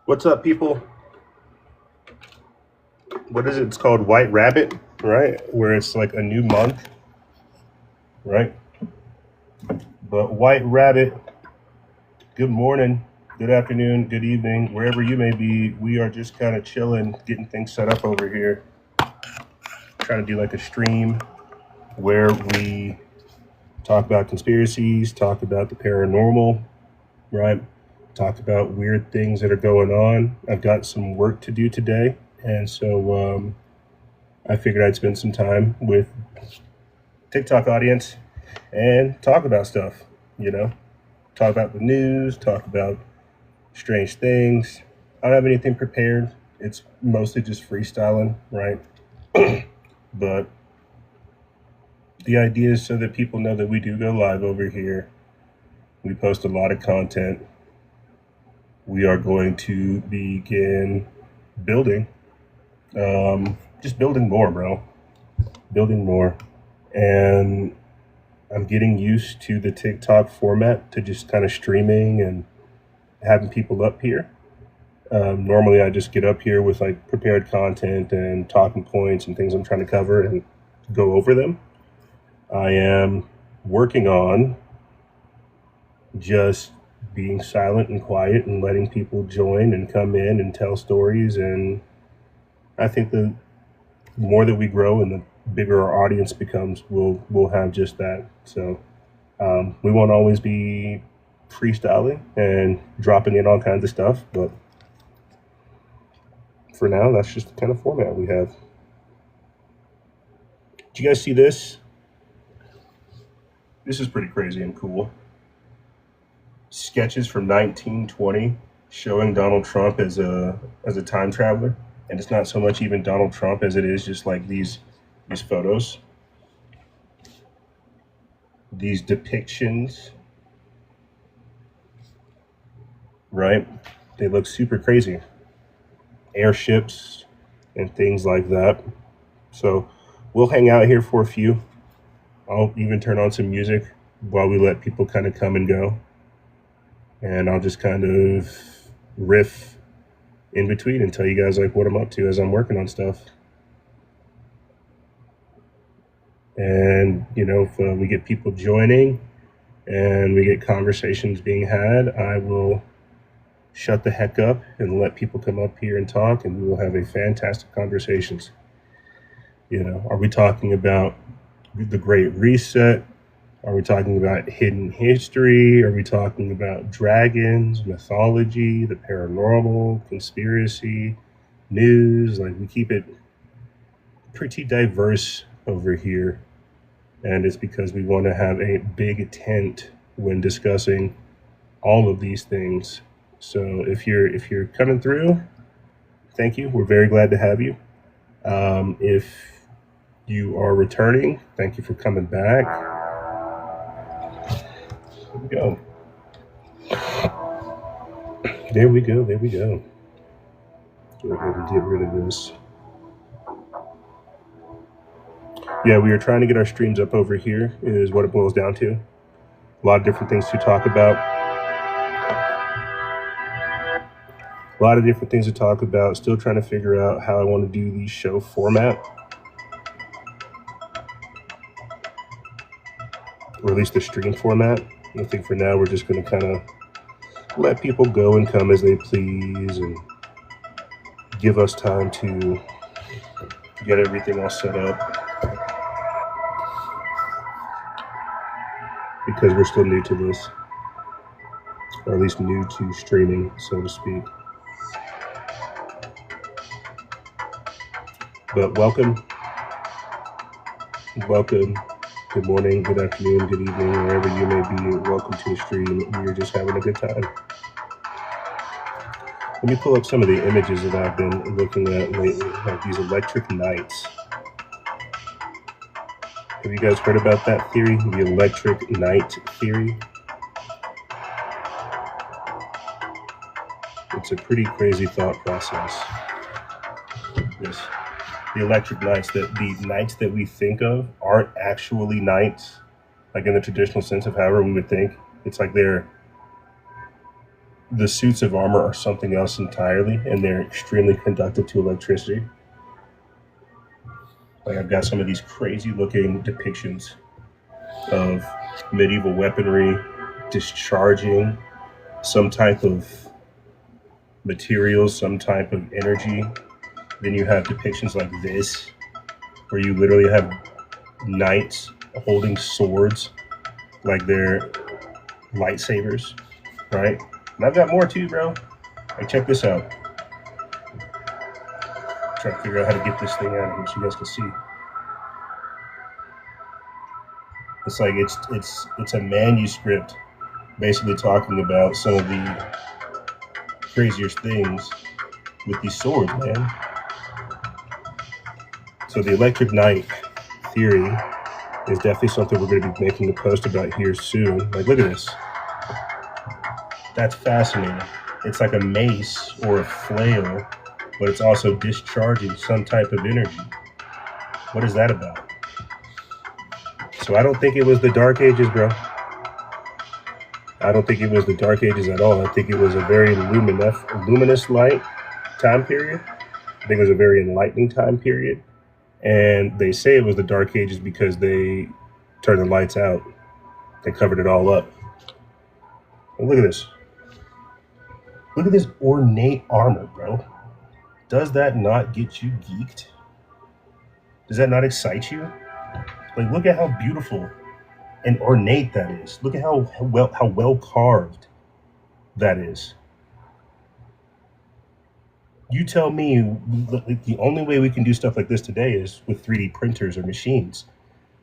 What's up, people? What is it? It's called White Rabbit, right? Where it's like a new month, right? But White Rabbit, good morning, good afternoon, good evening, wherever you may be. We are just kind of chilling, getting things set up over here. Trying to do like a stream where we talk about conspiracies, talk about the paranormal, right? Talk about weird things that are going on. I've got some work to do today, and so I figured I'd spend some time with TikTok audience and talk about stuff, talk about the news, talk about strange things. I don't have anything prepared. It's mostly just freestyling, right? But the idea is so that people know that we do go live over here. We post a lot of content. We are going to begin building, just building more, bro. Building more. And I'm getting used to the TikTok format, to just kind of streaming and having people up here. Normally I just get up here with like prepared content and talking points and things I'm trying to cover and go over them. I am working on just being silent and quiet and letting people join and come in and tell stories. And I think the more that we grow and the bigger our audience becomes, we'll have just that. So we won't always be freestyling and dropping in all kinds of stuff, but for now, that's just the kind of format we have. Did you guys see this? This is pretty crazy and cool. Sketches from 1920 showing Donald Trump as a time traveler, and it's not so much even Donald Trump as it is just like these photos, these depictions, right? They look super crazy. Airships and things like that. So we'll hang out here for a few. I'll even turn on some music while we let people kind of come and go. And I'll just kind of riff in between and tell you guys like what I'm up to as I'm working on stuff. And, if we get people joining and we get conversations being had, I will shut the heck up and let people come up here and talk, and we will have a fantastic conversations. Are we talking about the Great Reset? Are we talking about hidden history? Are we talking about dragons, mythology, the paranormal, conspiracy, news? Like, we keep it pretty diverse over here. And it's because we want to have a big tent when discussing all of these things. So if you're coming through, thank you. We're very glad to have you. If you are returning, thank you for coming back. There we go. There we go. There we go. Go ahead and get rid of this. Yeah, we are trying to get our streams up over here, is what it boils down to. A lot of different things to talk about. Still trying to figure out how I want to do the show format. Or at least the stream format. I think for now we're just going to kind of let people go and come as they please and give us time to get everything all set up. Because we're still new to this. Or at least new to streaming, so to speak. But welcome, good morning, good afternoon, good evening, wherever you may be. Welcome to the stream. We are just having a good time. Let me pull up some of the images that I've been looking at lately, like these Electro-Knights. Have you guys heard about that theory, the Electro-Knight theory? It's a pretty crazy thought process. Yes. The Electro-Knights, the knights that we think of aren't actually knights, like in the traditional sense of however we would think. It's like they're The suits of armor are something else entirely, and they're extremely conductive to electricity. Like, I've got some of these crazy looking depictions of medieval weaponry discharging some type of material, some type of energy. Then you have depictions like this, where you literally have knights holding swords like they're lightsabers, right? And I've got more too, bro. Like, check this out. Trying to figure out how to get this thing out of here so you guys can see. It's like it's a manuscript basically talking about some of the craziest things with these swords, man. So the Electric Knight theory is definitely something we're going to be making a post about here soon. Like, look at this. That's fascinating. It's like a mace or a flail, but it's also discharging some type of energy. What is that about? So I don't think it was the Dark Ages, bro. I don't think it was the Dark Ages at all. I think it was a very luminous light time period. I think it was a very enlightening time period. And they say it was the Dark Ages because they turned the lights out. They covered it all up. And look at this. Look at this ornate armor, bro. Does that not get you geeked? Does that not excite you? Like, look at how beautiful and ornate that is. Look at how well carved that is. You tell me the only way we can do stuff like this today is with 3D printers or machines.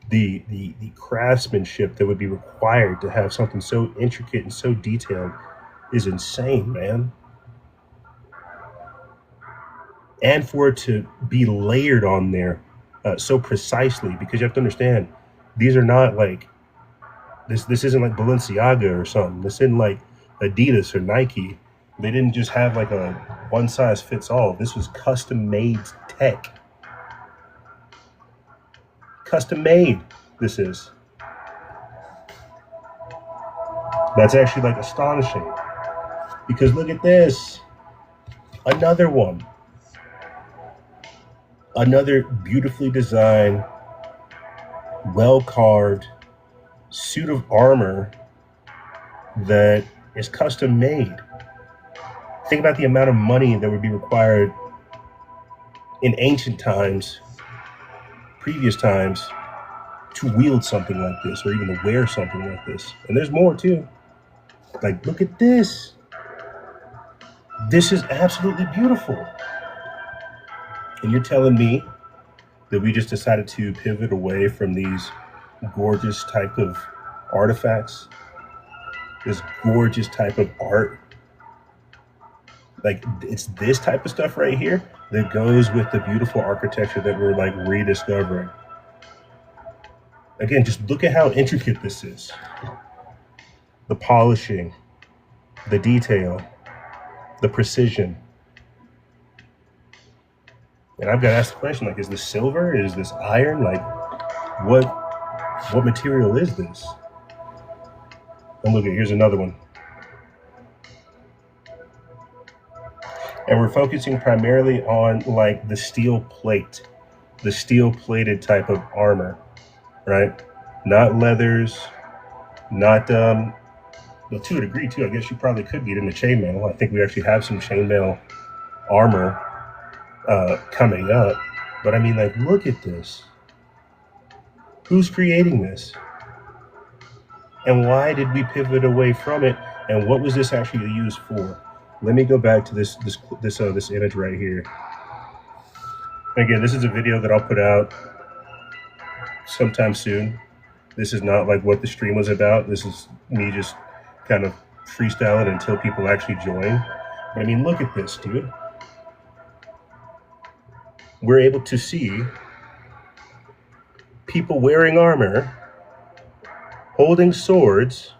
The craftsmanship that would be required to have something so intricate and so detailed is insane, man. And for it to be layered on there so precisely, because you have to understand, these are not like, this isn't like Balenciaga or something. This isn't like Adidas or Nike. They didn't just have like a one size fits all. This was custom made tech. Custom made, this is. That's actually like astonishing. Because look at this. Another one. Another beautifully designed, well carved suit of armor that is custom made. Think about the amount of money that would be required in ancient times, previous times, to wield something like this or even to wear something like this. And there's more too. Like, look at this. This is absolutely beautiful. And you're telling me that we just decided to pivot away from these gorgeous type of artifacts, this gorgeous type of art? Like, it's this type of stuff right here that goes with the beautiful architecture that we're like rediscovering. Again, just look at how intricate this is. The polishing, the detail, the precision. And I've got to ask the question, like, is this silver? Is this iron? Like, what material is this? And look, here's another one. And we're focusing primarily on like the steel plate, the steel plated type of armor, right? Not leathers, not, well, to a degree too, I guess you probably could get into chainmail. I think we actually have some chainmail armor coming up. But I mean, like, look at this. Who's creating this? And why did we pivot away from it? And what was this actually used for? Let me go back to this image right here. Again, this is a video that I'll put out sometime soon. This is not like what the stream was about. This is me just kind of freestyling until people actually join. But I mean, look at this, dude. We're able to see people wearing armor, holding swords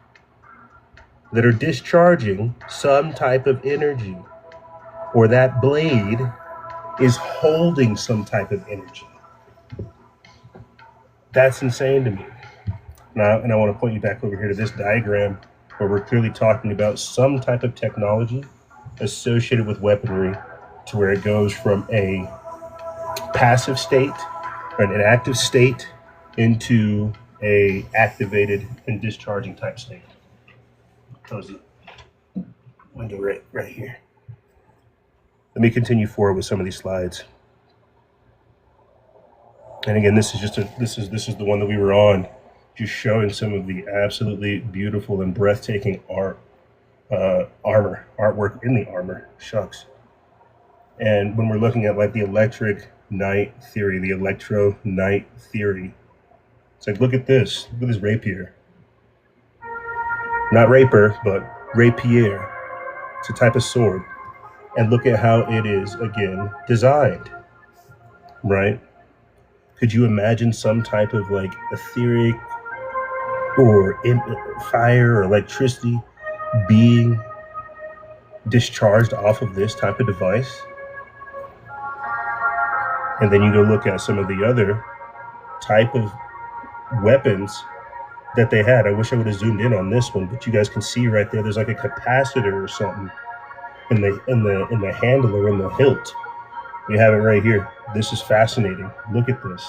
that are discharging some type of energy, or that blade is holding some type of energy. That's insane to me. Now, and I want to point you back over here to this diagram where we're clearly talking about some type of technology associated with weaponry to where it goes from a passive state or an active state into a activated and discharging type state. Close the window right here. Let me continue forward with some of these slides. And again, this is the one that we were on, just showing some of the absolutely beautiful and breathtaking artwork in the armor. Shucks. And when we're looking at like the Electro-Knight theory, it's like, look at this rapier. Not raper, but rapier. It's a type of sword. And look at how it is, again, designed, right? Could you imagine some type of like etheric or fire or electricity being discharged off of this type of device? And then you go look at some of the other type of weapons that they had. I wish I would have zoomed in on this one, but you guys can see right there, there's like a capacitor or something in the handle or in the hilt. You have it right here. This is fascinating. Look at this.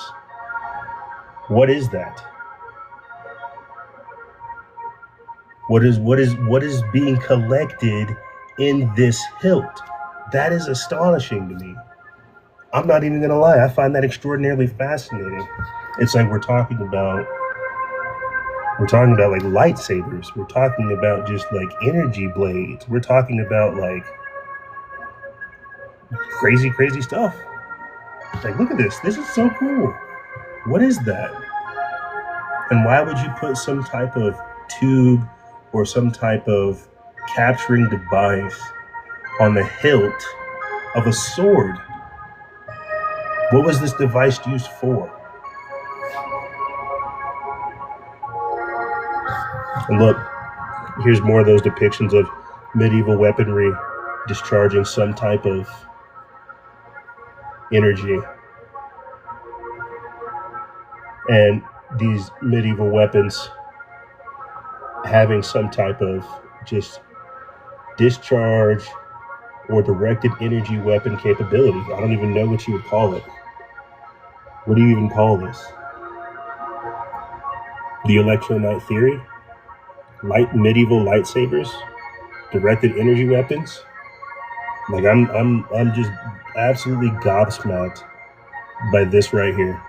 What is that? What is being collected in this hilt? That is astonishing to me. I'm not even gonna lie, I find that extraordinarily fascinating. It's like we're talking about like lightsabers. We're talking about just like energy blades. We're talking about like crazy stuff. Like, look at this. This is so cool. What is that? And why would you put some type of tube or some type of capturing device on the hilt of a sword? What was this device used for? And look, here's more of those depictions of medieval weaponry discharging some type of energy. And these medieval weapons having some type of just discharge or directed energy weapon capability. I don't even know what you would call it. What do you even call this? The Electro-Knight theory? Medieval lightsabers? Directed energy weapons? Like I'm just absolutely gobsmacked by this right here.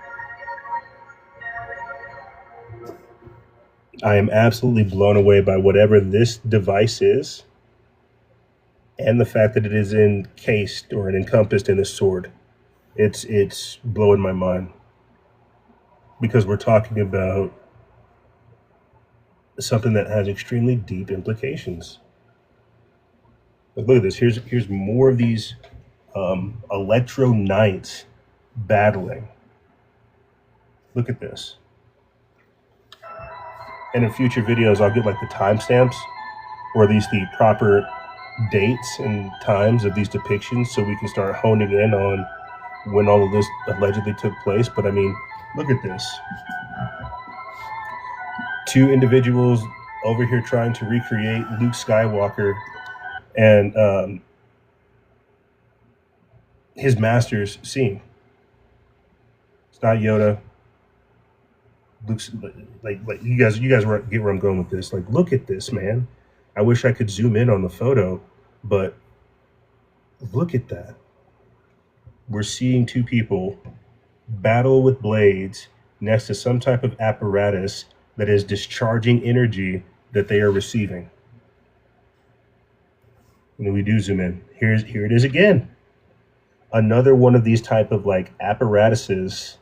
I am absolutely blown away by whatever this device is, and the fact that it is encased or encompassed in a sword. It's blowing my mind, because we're talking about something that has extremely deep implications. But look at this. Here's more of these Electro-Knights battling. Look at this. And in future videos, I'll get like the timestamps, or at least the proper dates and times of these depictions, so we can start honing in on when all of this allegedly took place. But I mean, look at this. Two individuals over here trying to recreate Luke Skywalker and his master's scene. It's not Yoda. Luke's like you guys get where I'm going with this. Like, look at this, man. I wish I could zoom in on the photo, but look at that. We're seeing two people battle with blades next to some type of apparatus that is discharging energy that they are receiving. And we do zoom in. Here it is again. Another one of these type of like apparatuses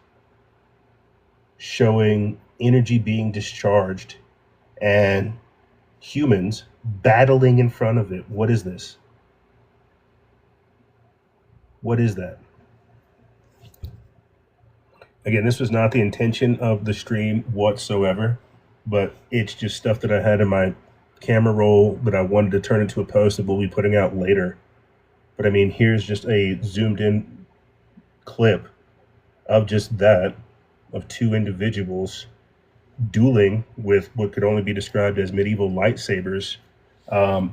showing energy being discharged and humans battling in front of it. What is this? What is that? Again, this was not the intention of the stream whatsoever, but it's just stuff that I had in my camera roll that I wanted to turn into a post that we'll be putting out later. But I mean, here's just a zoomed in clip of just that, of two individuals dueling with what could only be described as medieval lightsabers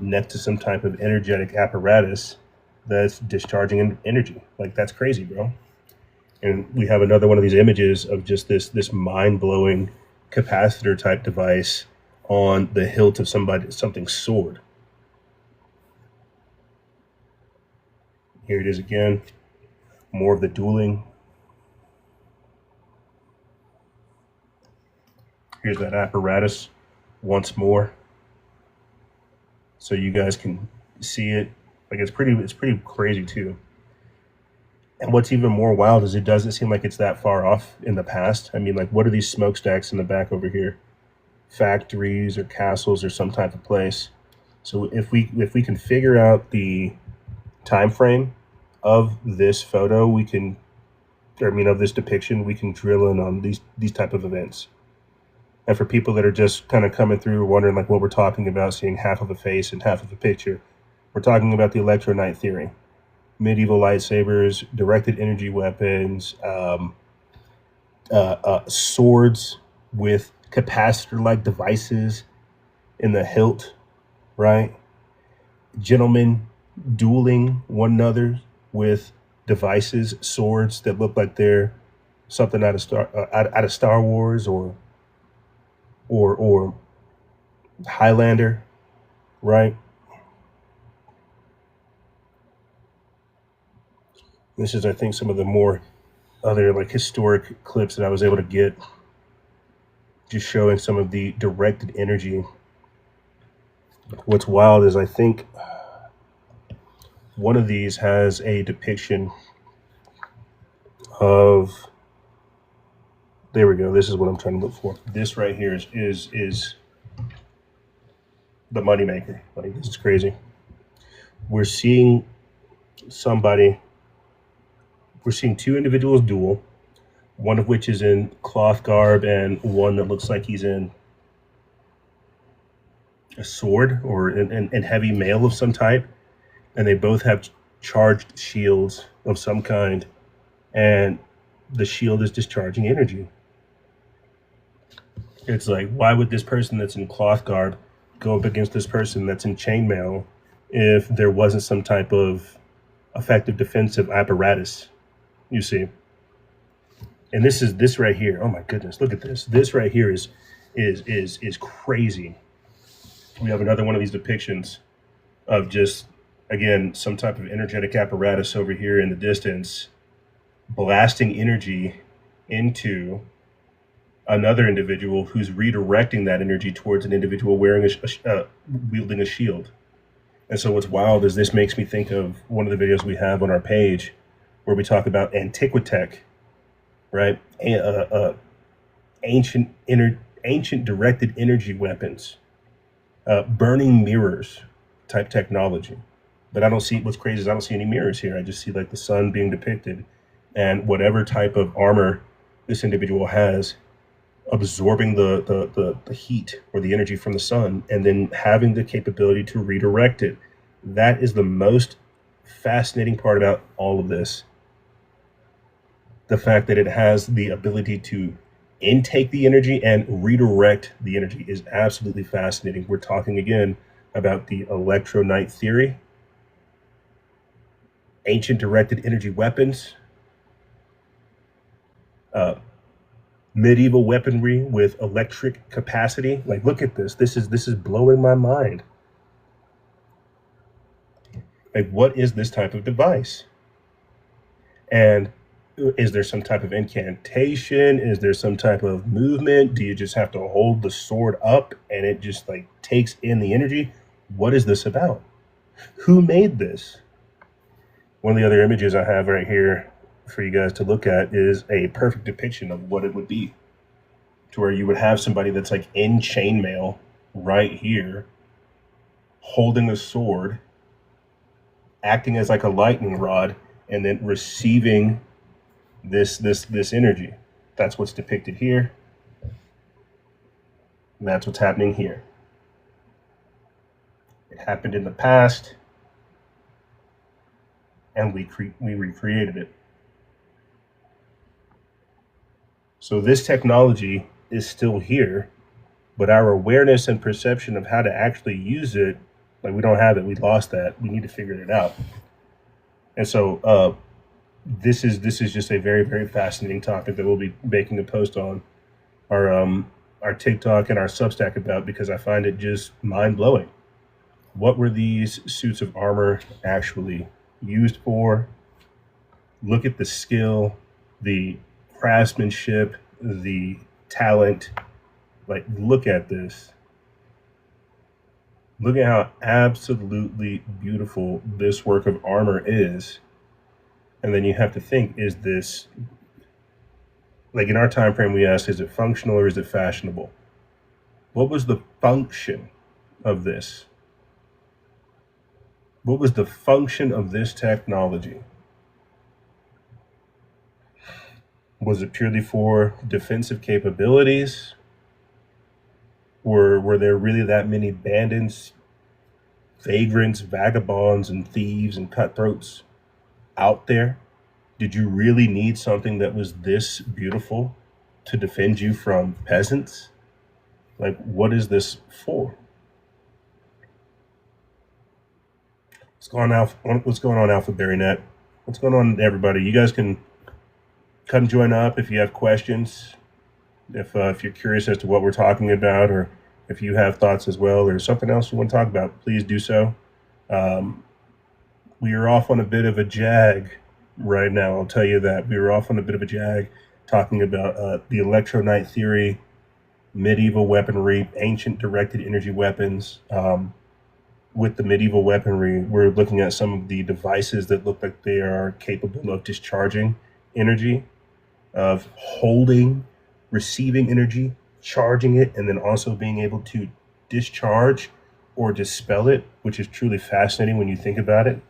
next to some type of energetic apparatus that's discharging energy. Like, that's crazy, bro. And we have another one of these images of just this mind-blowing capacitor type device on the hilt of something's sword. Here it is again. More of the dueling. Here's that apparatus once more, so you guys can see it. Like, it's pretty crazy too. And what's even more wild is it doesn't seem like it's that far off in the past. I mean, like, what are these smokestacks in the back over here? Factories or castles or some type of place. So if we can figure out the time frame of this photo, of this depiction, we can drill in on these type of events. And for people that are just kind of coming through wondering like what we're talking about, seeing half of a face and half of a picture, we're talking about the Electro-Knight theory. Medieval lightsabers, directed energy weapons, swords with capacitor-like devices in the hilt, right? Gentlemen dueling one another with devices, swords that look like they're something out of Star Wars or Highlander, right? This is, I think, some of the more other like historic clips that I was able to get, just showing some of the directed energy. What's wild is I think one of these has a depiction of, there we go. This is what I'm trying to look for. This right here is the moneymaker. Like, this is crazy. We're seeing two individuals duel, one of which is in cloth garb and one that looks like he's in a sword or in heavy mail of some type. And they both have charged shields of some kind, and the shield is discharging energy. It's like, why would this person that's in cloth garb go up against this person that's in chainmail if there wasn't some type of effective defensive apparatus, you see? And this right here, oh my goodness, look at this. This right here is crazy. We have another one of these depictions of just, again, some type of energetic apparatus over here in the distance, blasting energy into another individual who's redirecting that energy towards an individual wearing wielding a shield. And so what's wild is this makes me think of one of the videos we have on our page where we talk about Antiquitech, right? Ancient directed energy weapons, burning mirrors type technology. But I don't see, what's crazy is I don't see any mirrors here. I just see like the sun being depicted and whatever type of armor this individual has, absorbing the heat or the energy from the sun and then having the capability to redirect it. That is the most fascinating part about all of this. The fact that it has the ability to intake the energy and redirect the energy is absolutely fascinating. We're talking again about the Electro-Knight theory, ancient directed energy weapons, medieval weaponry with electric capacity. Like, look at this. This is blowing my mind. Like, what is this type of device? And is there some type of incantation? Is there some type of movement? Do you just have to hold the sword up and it just like takes in the energy? What is this about? Who made this? One of the other images I have right here for you guys to look at is a perfect depiction of what it would be, to where you would have somebody that's like in chainmail right here, holding a sword, acting as like a lightning rod, and then receiving this energy. That's what's depicted here. And that's what's happening here. It happened in the past, and we recreated it. So this technology is still here, but our awareness and perception of how to actually use it, like we don't have it. We lost that. We need to figure it out. And so this is just a very, very fascinating topic that we'll be making a post on our TikTok and our Substack about, because I find it just mind blowing. What were these suits of armor actually used for? Look at the skill, the craftsmanship, the talent. Like, look at this. Look at how absolutely beautiful this work of armor is. And then you have to think, is this, like in our time frame, we asked, is it functional or is it fashionable? What was the function of this? What was the function of this technology? Was it purely for defensive capabilities? Were there really that many bandits, vagrants, vagabonds, and thieves and cutthroats out there? Did you really need something that was this beautiful to defend you from peasants? Like, what is this for? What's going on, Alpha Berry Net? What's going on, everybody? You guys can come join up if you have questions. If you're curious as to what we're talking about, or if you have thoughts as well, or something else you want to talk about, please do so. We are off on a bit of a jag right now. I'll tell you that. We were off on a bit of a jag talking about the Electro-Knight theory, medieval weaponry, ancient directed energy weapons. With the medieval weaponry, we're looking at some of the devices that look like they are capable of discharging energy, of holding, receiving energy, charging it, and then also being able to discharge or dispel it, which is truly fascinating when you think about it.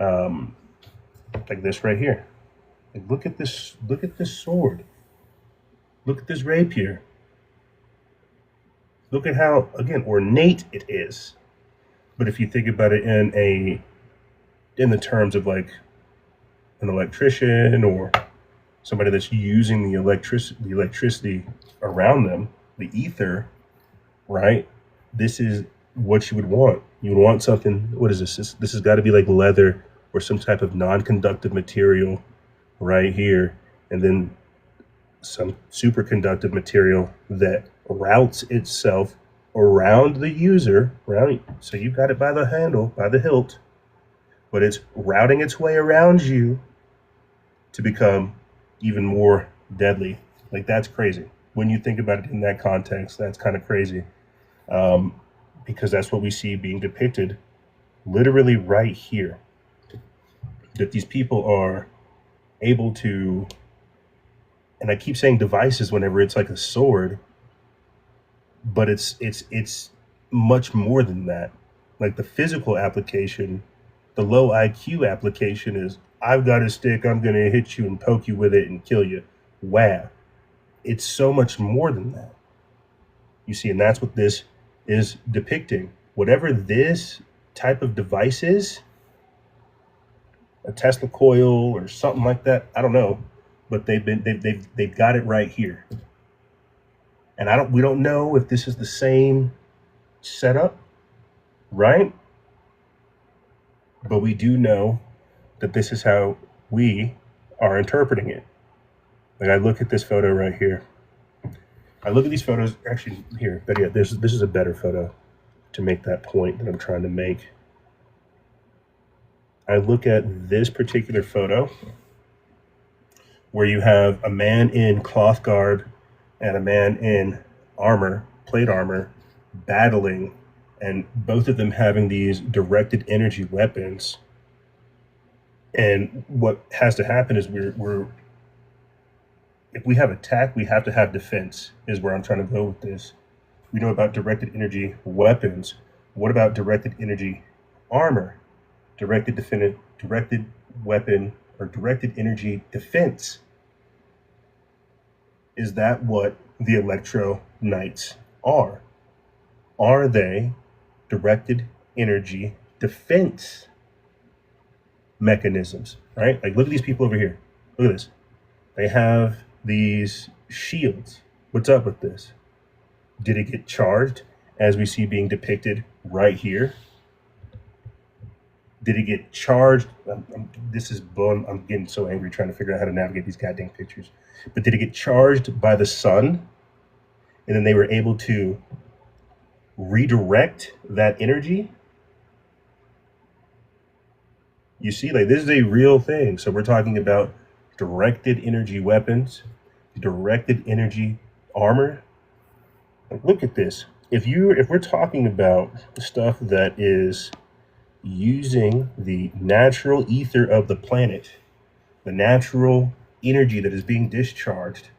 Like this right here. Like, look at this sword. Look at this rapier. Look at how, again, ornate it is. But if you think about it in the terms of like an electrician or somebody that's using the electricity around them, the ether, right? This is what you would want. You would want something, what is this? This has got to be like leather or some type of non-conductive material right here. And then some superconductive material that routes itself around the user, right? So you've got it by the handle, by the hilt, but it's routing its way around you to become even more deadly. Like, that's crazy. When you think about it in that context, that's kind of crazy. Because that's what we see being depicted literally right here. That these people are able to, and I keep saying devices whenever it's like a sword, but it's much more than that. Like, the physical application, the low IQ application is, I've got a stick, I'm going to hit you and poke you with it and kill you. Wow. It's so much more than that. You see, and that's what this is depicting. Whatever this type of device is, a Tesla coil or something like that, I don't know, but they've got it right here. And we don't know if this is the same setup, right? But we do know that this is how we are interpreting it. Like, I look at this photo right here. I look at these photos, actually here, but yeah, this is a better photo to make that point that I'm trying to make. I look at this particular photo where you have a man in cloth garb and a man in armor, plate armor, battling, and both of them having these directed energy weapons. And what has to happen is we're if we have attack, we have to have defense, is where I'm trying to go with this. We know about directed energy weapons. What about directed energy armor? Directed weapon, or directed energy defense? Is that what the Electro-Knights are? Are they directed energy defense mechanisms, right? Like, look at these people over here. Look at this. They have these shields, What's up with this? Did it get charged, as we see being depicted right here? Did it get charged? This is blowing. I'm getting so angry trying to figure out how to navigate these goddamn pictures. But did it get charged by the sun? And then they were able to redirect that energy? You see, like, this is a real thing. So we're talking about directed energy weapons, directed energy armor. Like, look at this. If we're talking about stuff that is using the natural ether of the planet, the natural energy that is being discharged,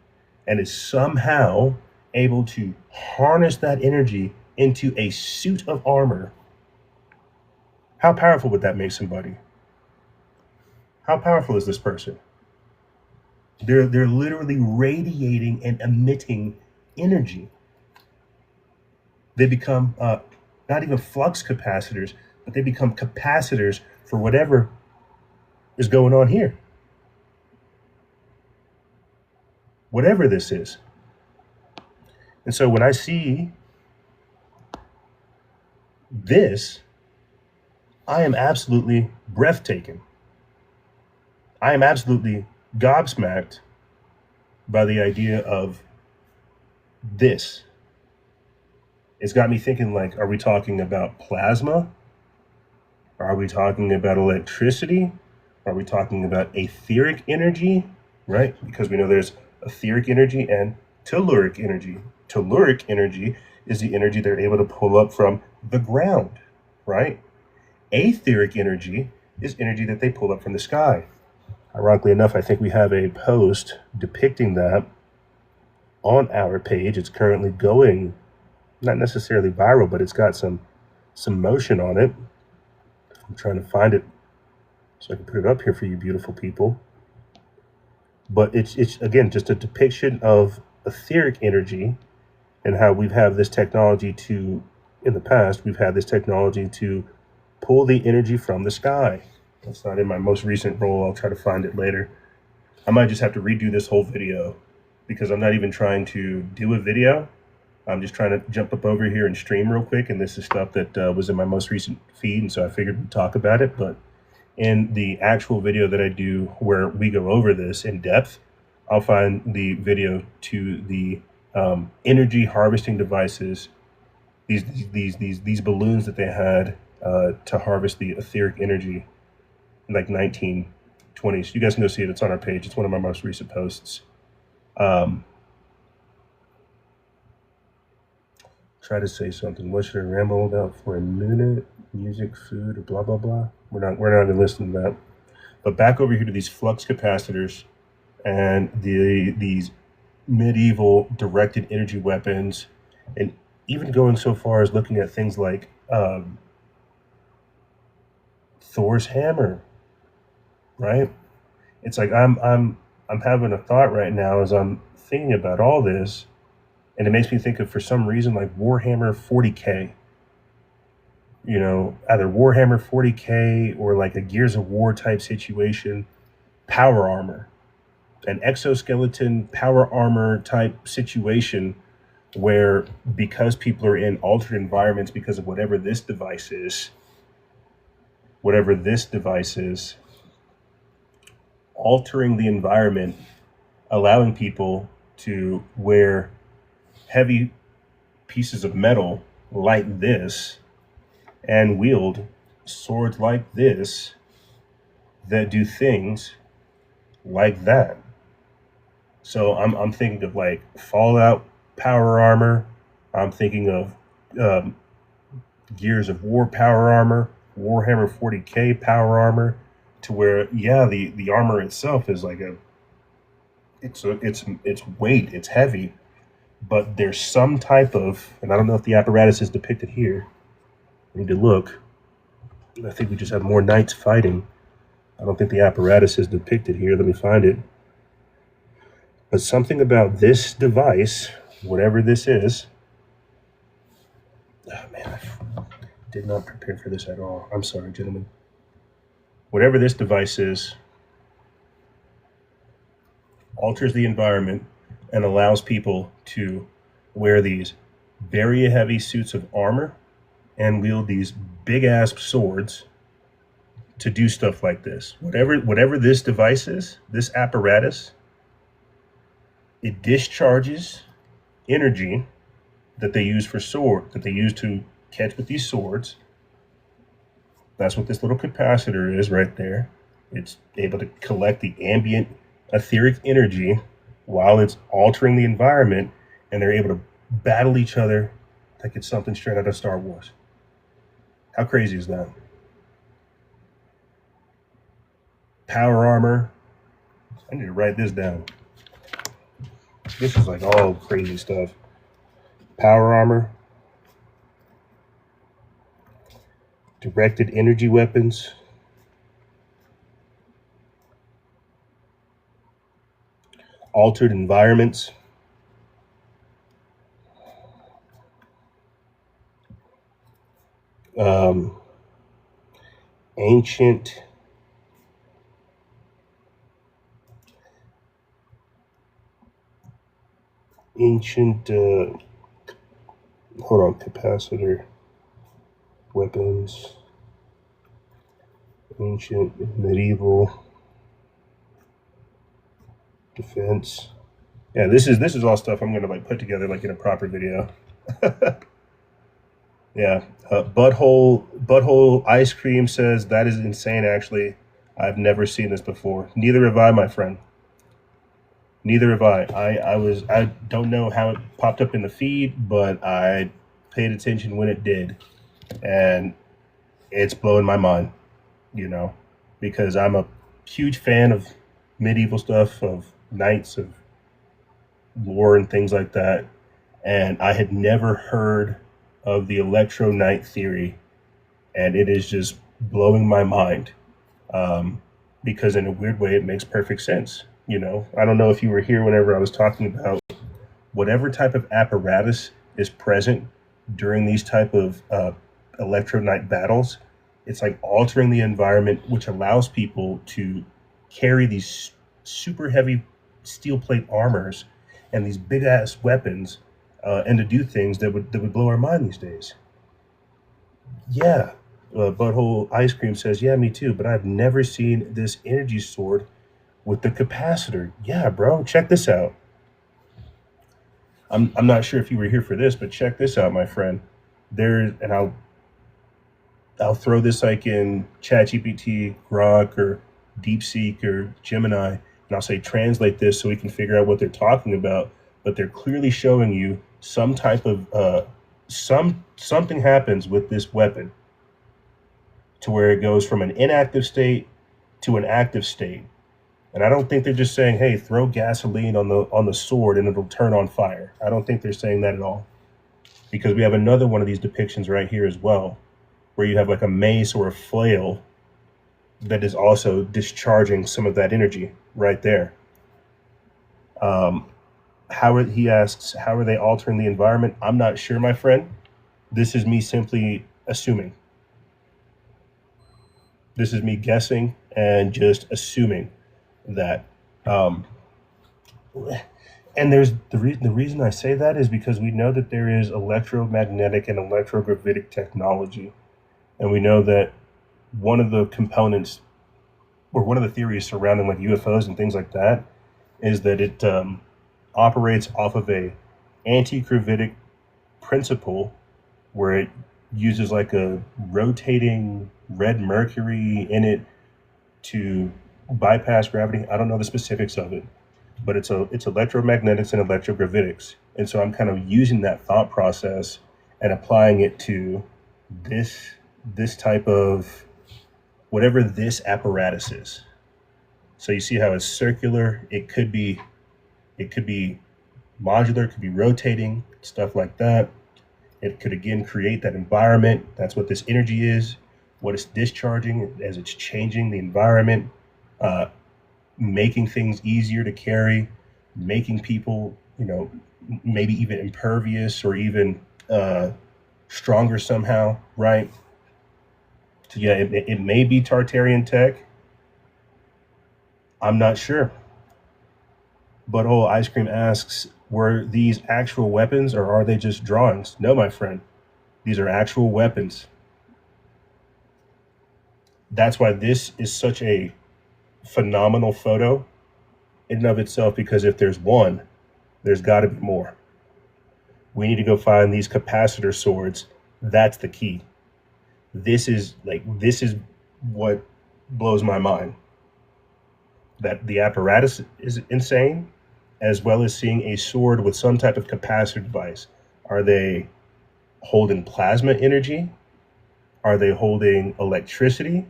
and is somehow able to harness that energy into a suit of armor, how powerful would that make somebody? How powerful is this person? They're literally radiating and emitting energy. They become not even flux capacitors, but they become capacitors for whatever is going on here. Whatever this is. And so when I see this, I am absolutely breathtaking. I am absolutely gobsmacked by the idea of this. It's got me thinking, like, are we talking about plasma? Are we talking about electricity? Are we talking about etheric energy? Right? Because we know there's etheric energy and telluric energy. Telluric energy is the energy they're able to pull up from the ground, right? Etheric energy is energy that they pull up from the sky. Ironically enough, I think we have a post depicting that on our page. It's currently going, not necessarily viral, but it's got some motion on it. I'm trying to find it so I can put it up here for you beautiful people. But it's again just a depiction of etheric energy and how we've had this technology to, in the past, we've had this technology to pull the energy from the sky. That's not in my most recent roll. I'll try to find it later. I might just have to redo this whole video because I'm not even trying to do a video. I'm just trying to jump up over here and stream real quick. And this is stuff that was in my most recent feed. And so I figured we'd talk about it. But in the actual video that I do where we go over this in depth, I'll find the video to the energy harvesting devices, these balloons that they had to harvest the etheric energy in like 1920s. You guys can go see it. It's on our page. It's one of my most recent posts. Try to say something. What should I ramble about for a minute? Music, food, or blah blah blah. We're not even listening to that. But back over here to these flux capacitors and these medieval directed energy weapons, and even going so far as looking at things like Thor's hammer. Right? It's like I'm having a thought right now as I'm thinking about all this, and it makes me think of, for some reason, like Warhammer 40K. You know, either Warhammer 40K or like a Gears of War type situation, power armor, an exoskeleton power armor type situation where, because people are in altered environments because of whatever this device is, altering the environment, allowing people to wear heavy pieces of metal like this and wield swords like this that do things like that. So I'm thinking of like Fallout power armor. I'm thinking of Gears of War power armor, Warhammer 40K power armor, to where, yeah, the armor itself is like it's weight, it's heavy, but there's some type of, and I don't know if the apparatus is depicted here. I need to look. I think we just have more knights fighting. I don't think the apparatus is depicted here. Let me find it. But something about this device, whatever this is. Oh man, I did not prepare for this at all. I'm sorry, gentlemen. Whatever this device is, alters the environment and allows people to wear these very heavy suits of armor and wield these big ass swords to do stuff like this. Whatever this device is, this apparatus, it discharges energy that they use that they use to catch with these swords. That's what this little capacitor is right there. It's able to collect the ambient etheric energy while it's altering the environment, and they're able to battle each other like it's something straight out of Star Wars. How crazy is that? Power armor. I need to write this down. This is like all crazy stuff. Power armor. Directed energy weapons. Altered environments. Ancient hold on, capacitor weapons, ancient medieval defense. Yeah, this is all stuff I'm gonna like put together like in a proper video. Yeah, butthole ice cream says that is insane. Actually, I've never seen this before. Neither have I, my friend. Neither have I. I don't know how it popped up in the feed, but I paid attention when it did, and it's blowing my mind, you know, because I'm a huge fan of medieval stuff, of knights, of lore and things like that, and I had never heard of the Electro-Knight theory, and it is just blowing my mind, because in a weird way it makes perfect sense. You know, I don't know if you were here whenever I was talking about whatever type of apparatus is present during these type of Electro-Knight battles. It's like altering the environment, which allows people to carry these super heavy steel plate armors and these big ass weapons, and to do things that would blow our mind these days. Yeah, Butthole Ice Cream says, yeah, me too, but I've never seen this energy sword with the capacitor. Yeah, bro, check this out. I'm not sure if you were here for this, but check this out, my friend. And I'll throw this like in ChatGPT, Grok, or DeepSeek, or Gemini, and I'll say translate this so we can figure out what they're talking about. But they're clearly showing you some type of something happens with this weapon to where it goes from an inactive state to an active state. And I don't think they're just saying, hey, throw gasoline on the sword and it'll turn on fire. I don't think they're saying that at all. Because we have another one of these depictions right here as well, where you have like a mace or a flail that is also discharging some of that energy right there. He asks, how are they altering the environment? I'm not sure, my friend. This is me simply assuming. This is me guessing and just assuming that. And there's the reason I say that is because we know that there is electromagnetic and electrogravitic technology. And we know that one of the components, or one of the theories surrounding like UFOs and things like that, is that it operates off of a anti-gravitic principle where it uses like a rotating red mercury in it to bypass gravity. I don't know the specifics of it, but it's electromagnetics and electrogravitics. And so I'm kind of using that thought process and applying it to this type of whatever this apparatus is. So you see how it's circular. It could be modular, it could be rotating, stuff like that. It could again create that environment. That's what this energy is, what it's discharging as it's changing the environment, making things easier to carry, making people, maybe even impervious or even stronger somehow, right? So yeah, it may be Tartarian tech. I'm not sure. Butthole Ice Cream asks, were these actual weapons or are they just drawings? No, my friend. These are actual weapons. That's why this is such a phenomenal photo in and of itself, because if there's one, there's got to be more. We need to go find these capacitor swords. That's the key. This is what blows my mind. That the apparatus is insane, as well as seeing a sword with some type of capacitor device. Are they holding plasma energy? Are they holding electricity?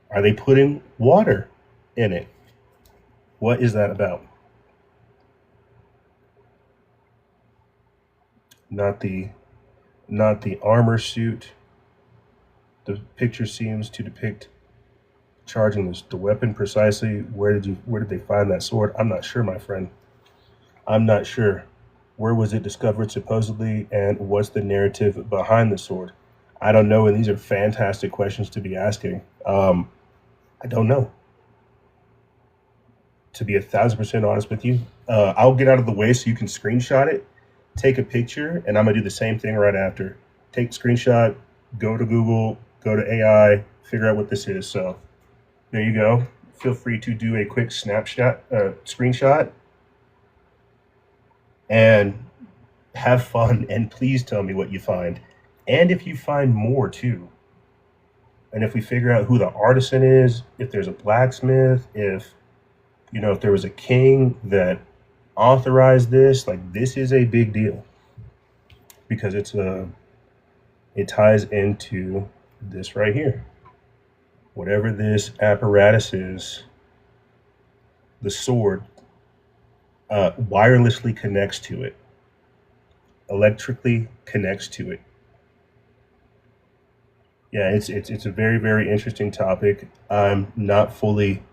Are they putting water in it? What is that about? Not the armor suit. The picture seems to depict charging the weapon precisely. Where did they find that sword? I'm not sure, my friend. I'm not sure. Where was it discovered supposedly, and what's the narrative behind the sword? I don't know, and these are fantastic questions to be asking. I don't know. To be 1,000% honest with you, I'll get out of the way so you can screenshot it, take a picture, and I'm gonna do the same thing right after. Take screenshot, go to Google, go to AI, figure out what this is. So there you go. Feel free to do a quick screenshot, and have fun. And please tell me what you find, and if you find more too. And if we figure out who the artisan is, if there's a blacksmith, if there was a king that authorized this, this is a big deal, because it ties into this right here. Whatever this apparatus is, the sword wirelessly connects to it, electrically connects to it. Yeah, it's a very, very interesting topic. I'm not fully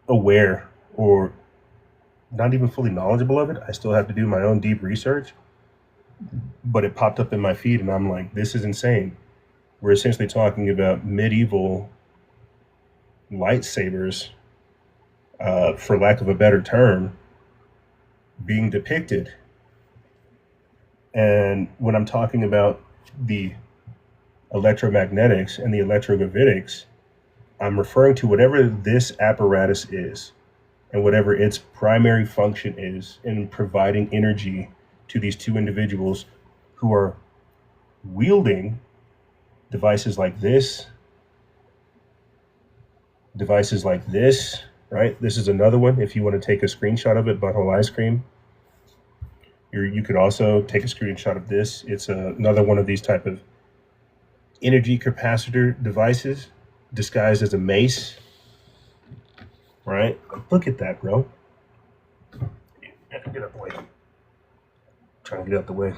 aware, or not even fully knowledgeable of it. I still have to do my own deep research, but it popped up in my feed and I'm like, this is insane. We're essentially talking about medieval lightsabers, for lack of a better term, being depicted. And when I'm talking about the electromagnetics and the electrogravitics, I'm referring to whatever this apparatus is and whatever its primary function is in providing energy to these two individuals who are wielding devices like this, right? This is another one. If you want to take a screenshot of it, Butthole Ice Cream, you could also take a screenshot of this. It's another one of these type of energy capacitor devices disguised as a mace, right? Look at that, bro. Get out the way. Trying to get out the way.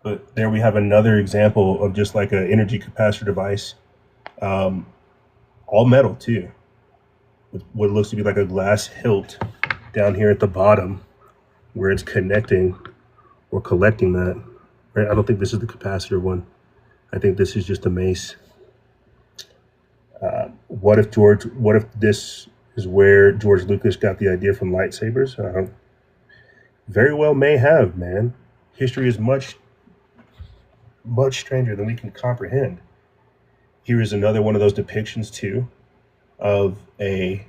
But there we have another example of just like an energy capacitor device, all metal too, with what looks to be like a glass hilt down here at the bottom where it's connecting or collecting that. Right? I don't think this is the capacitor one. I think this is just a mace. What if this is where George Lucas got the idea from lightsabers? Very well may have, man. History is much, much stranger than we can comprehend. Here is another one of those depictions too, of a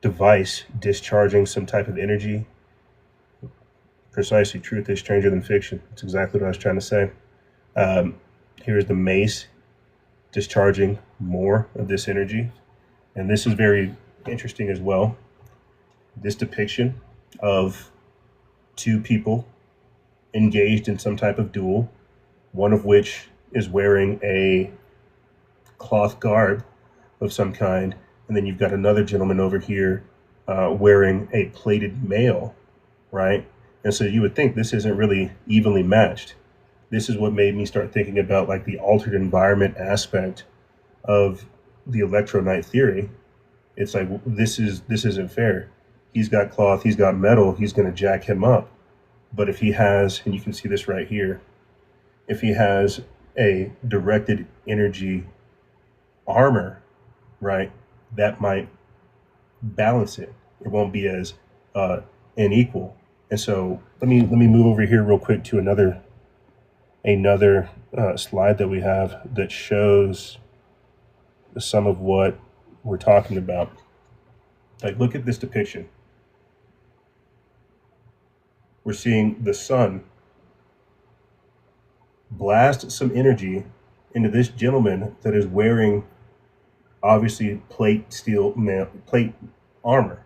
device discharging some type of energy. Precisely, truth is stranger than fiction. That's exactly what I was trying to say. Here's the mace discharging more of this energy. And this is very interesting as well. This depiction of two people engaged in some type of duel, one of which is wearing a cloth garb of some kind, and then you've got another gentleman over here wearing a plated mail, right? And so you would think this isn't really evenly matched. This is what made me start thinking about like the altered environment aspect of the Electro-Knight theory. It's like, this isn't fair. He's got cloth, he's got metal, he's going to jack him up. But if he has, and you can see this right here, if he has a directed energy armor, right, that might balance it. It won't be as unequal. And so let me move over here real quick to another slide that we have that shows some of what we're talking about. Like, look at this depiction. We're seeing the sun blast some energy into this gentleman that is wearing obviously plate armor.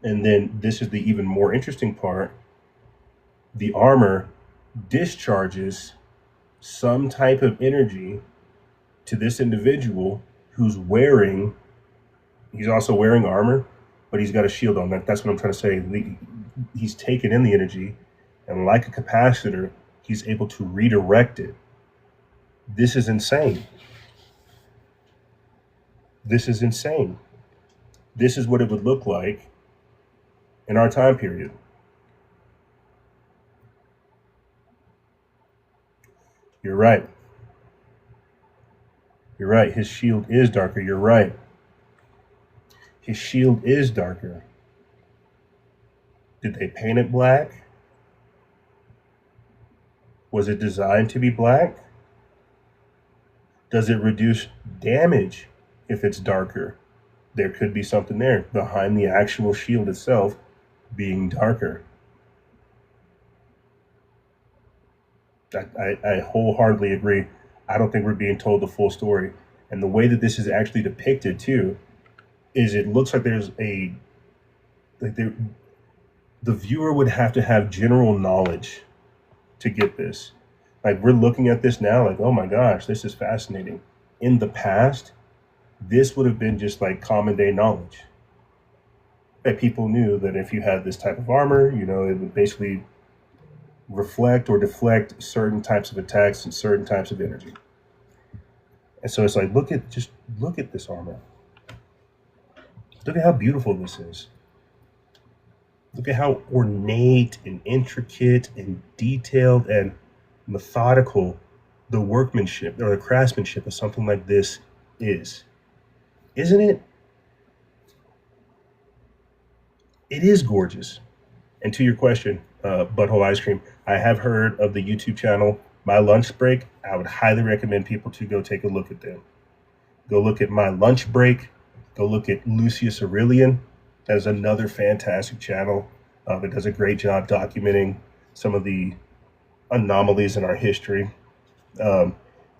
And then this is the even more interesting part. The armor discharges some type of energy to this individual who's he's also wearing armor, but he's got a shield on. That's what I'm trying to say. He's taken in the energy, and like a capacitor, he's able to redirect it. This is insane. This is insane. This is what it would look like in our time period. You're right. You're right. His shield is darker. You're right. His shield is darker. Did they paint it black? Was it designed to be black? Does it reduce damage if it's darker? There could be something there behind the actual shield itself being darker. I wholeheartedly agree. I don't think we're being told the full story. And the way that this is actually depicted too is it looks like there's the viewer would have to have general knowledge to get this. Like, we're looking at this now like, oh my gosh, this is fascinating. In the past, this would have been just like common day knowledge. That people knew that if you had this type of armor, it would basically reflect or deflect certain types of attacks and certain types of energy. And so it's like, look at this armor. Look at how beautiful this is. Look at how ornate and intricate and detailed and methodical the workmanship or the craftsmanship of something like this is. Isn't it? It is gorgeous. And to your question, Butthole Ice Cream, I have heard of the YouTube channel My Lunch Break. I would highly recommend people to go take a look at them. Go look at My Lunch Break. Go look at Lucius Aurelian. That is another fantastic channel that does a great job documenting some of the anomalies in our history.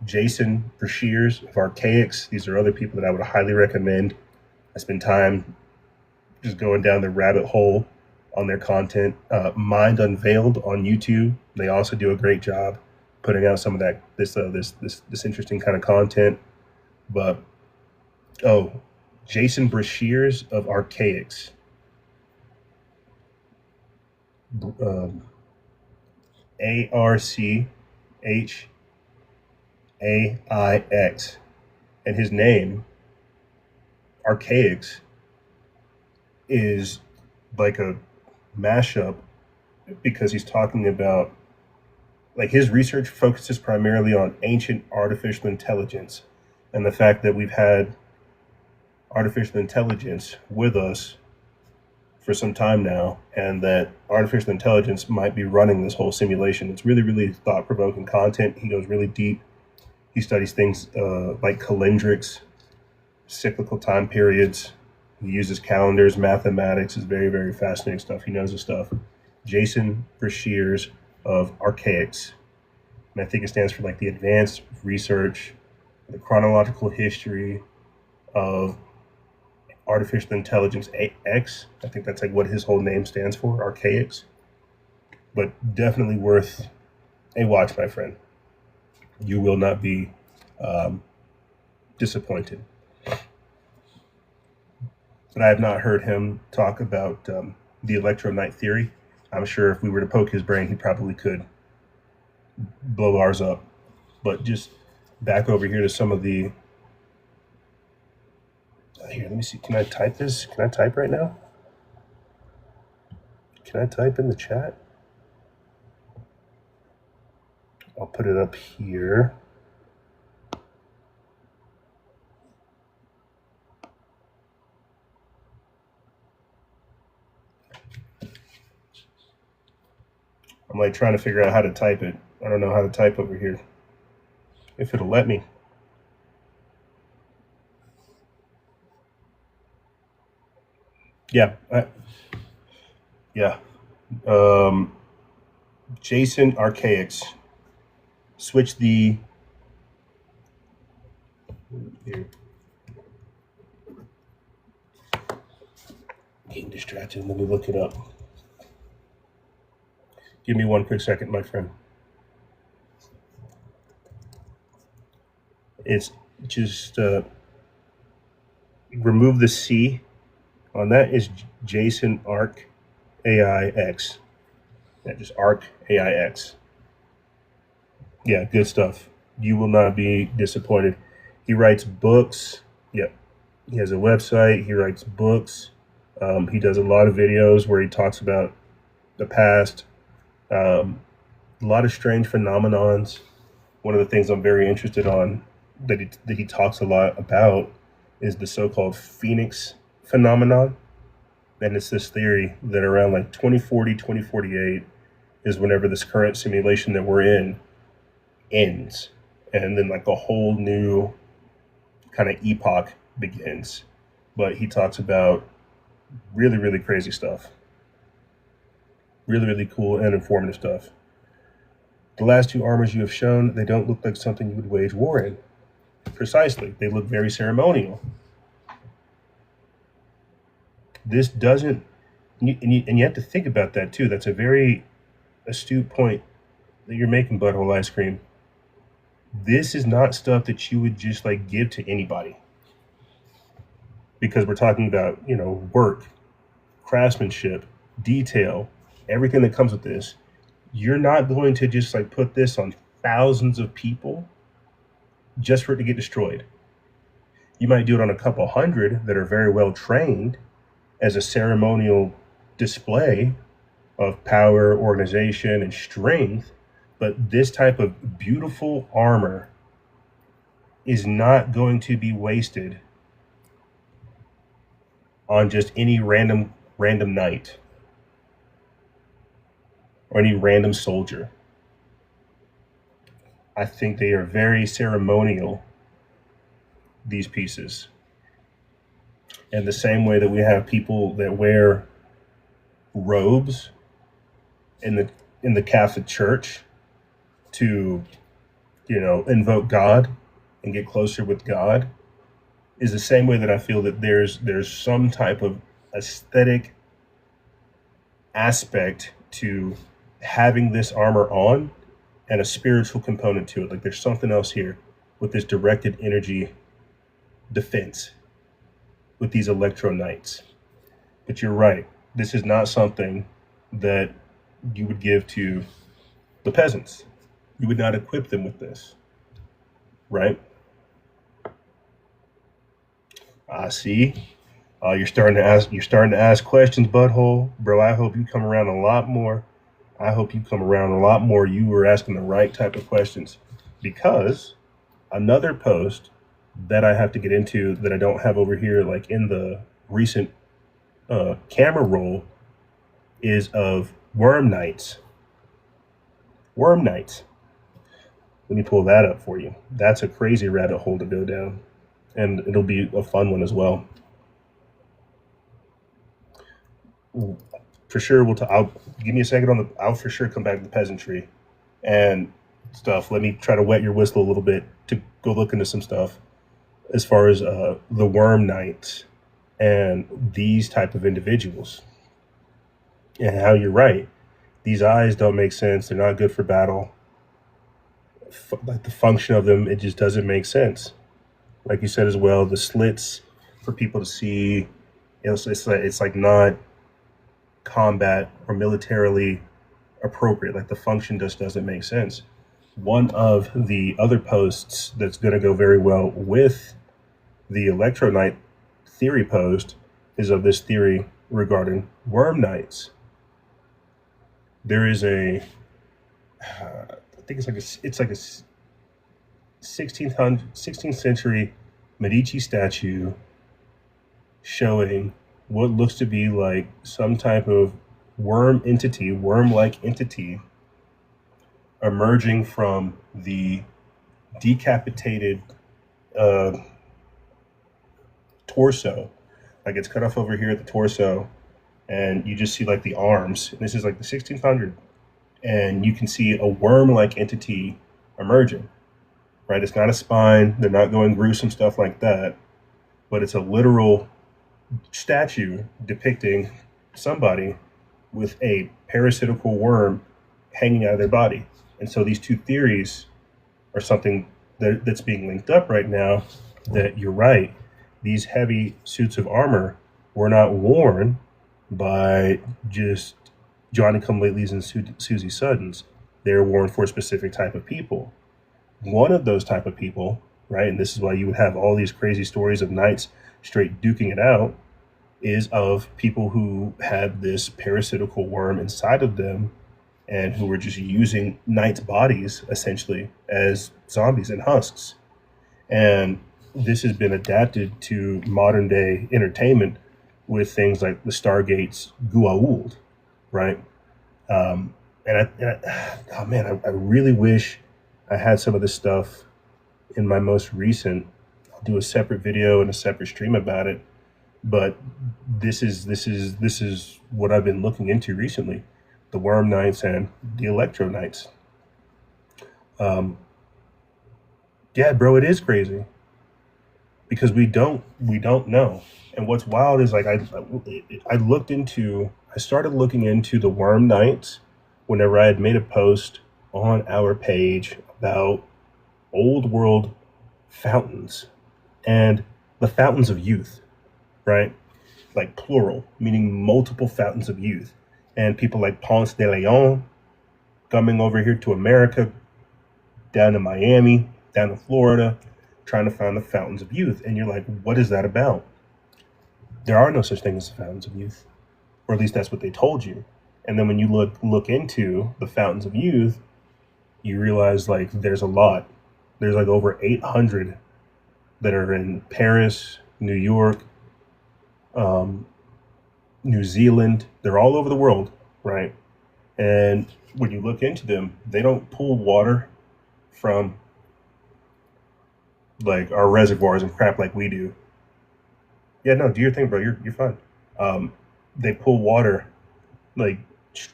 Jason Brashears of Archaics. These are other people that I would highly recommend. I spend time just going down the rabbit hole on their content. Mind Unveiled on YouTube. They also do a great job putting out some of this interesting kind of content. But Jason Brashears of Archaics. ARCHAIX. And his name, Archaics, is like a mashup because he's talking about, like, his research focuses primarily on ancient artificial intelligence and the fact that we've had artificial intelligence with us for some time now, and that artificial intelligence might be running this whole simulation. It's really, really thought-provoking content. He goes really deep. He studies things like calendrics, cyclical time periods. He uses calendars, mathematics. It's very, very fascinating stuff. He knows his stuff. Jason Brashears of Archaics. And I think it stands for like the advanced research, the chronological history of artificial intelligence X. I think that's like what his whole name stands for, Archaics. But definitely worth a watch, my friend. You will not be disappointed. But I have not heard him talk about the Electro-Knight theory. I'm sure if we were to poke his brain, he probably could blow ours up. But just back over here to some of the... Here, let me see. Can I type this? Can I type right now? Can I type in the chat? I'll put it up here. I'm like trying to figure out how to type it. I don't know how to type over here. If it'll let me. Yeah. Yeah. Jason Archaics. Switch the. Here. Getting distracted. Let me look it up. Give me one quick second, my friend. It's just remove the C on that is Jason Arc AIX. Yeah, just Arc AIX. Yeah, good stuff. You will not be disappointed. He writes books. Yep. He has a website. He writes books. He does a lot of videos where he talks about the past. A lot of strange phenomenons. One of the things I'm very interested on that he talks a lot about is the so-called Phoenix phenomenon. And it's this theory that around like 2040, 2048 is whenever this current simulation that we're in ends. And then like a whole new kind of epoch begins. But he talks about really, really crazy stuff. Really, really cool and informative stuff. The last two armors you have shown, they don't look like something you would wage war in. Precisely. They look very ceremonial. This doesn't, and you have to think about that too. That's a very astute point that you're making, Butthole Ice Cream. This is not stuff that you would just like give to anybody. Because we're talking about, you know, work, craftsmanship, detail, everything that comes with this. You're not going to just like put this on thousands of people just for it to get destroyed. You might do it on a couple hundred that are very well trained as a ceremonial display of power, organization, and strength. But this type of beautiful armor is not going to be wasted on just any random knight or any random soldier. I think they are very ceremonial, these pieces. And the same way that we have people that wear robes in the Catholic Church to, you know, invoke God and get closer with God, is the same way that I feel that there's some type of aesthetic aspect to having this armor on and a spiritual component to it. Like there's something else here with this directed energy defense with these Electro-Knights. But you're right. This is not something that you would give to the peasants. You would not equip them with this, right? See, you're starting to ask questions, Butthole, bro. I hope you come around a lot more. You were asking the right type of questions, because another post that I have to get into that I don't have over here, like in the recent camera roll, is of Worm Knights. Worm Knights. Let me pull that up for you. That's a crazy rabbit hole to go down, and it'll be a fun one as well. For sure, I'll give me a second I'll for sure come back to the peasantry and stuff. Let me try to wet your whistle a little bit to go look into some stuff as far as the Worm Knights and these type of individuals, and how you're right. These eyes don't make sense. They're not good for battle. Like the function of them, it just doesn't make sense. Like you said as well, the slits for people to see, it's like not combat or militarily appropriate. Like the function just doesn't make sense. One of the other posts that's going to go very well with the Electro-Knight theory post is of this theory regarding Worm Knights. There is I think it's like a 16th century Medici statue showing what looks to be like some type of worm-like entity emerging from the decapitated torso. Like it's cut off over here at the torso, and you just see like the arms. And this is like the 1600, and you can see a worm-like entity emerging. Right? It's not a spine. They're not going gruesome stuff like that, but it's a literal statue depicting somebody with a parasitical worm hanging out of their body. And so these two theories are something that's being linked up right now, that you're right. These heavy suits of armor were not worn by just Johnny-come-latelys and Susie Suddens. They're worn for a specific type of people. One of those type of people, right, and this is why you would have all these crazy stories of knights straight duking it out, is of people who had this parasitical worm inside of them and who were just using knights' bodies essentially as zombies and husks. And this has been adapted to modern day entertainment with things like the Stargate's Goa'uld, right? Oh man, I really wish I had some of this stuff in my most recent. I'll do a separate video and a separate stream about it. But this is what I've been looking into recently: the Worm Knights and the Electro-Knights. Yeah, bro, it is crazy because we don't know. And what's wild is like I started looking into the Worm Knights whenever I had made a post on our page about old world fountains and the fountains of youth. Right? Like plural, meaning multiple fountains of youth. And people like Ponce de Leon coming over here to America, down to Miami, down to Florida, trying to find the fountains of youth. And you're like, what is that about? There are no such thing as the fountains of youth. Or at least that's what they told you. And then when you look into the fountains of youth, you realize like there's a lot. There's like over 800 that are in Paris, New York, New Zealand. They're all over the world, right? And when you look into them, they don't pull water from like our reservoirs and crap like we do. Yeah, no, do your thing, bro. You're fine. They pull water, like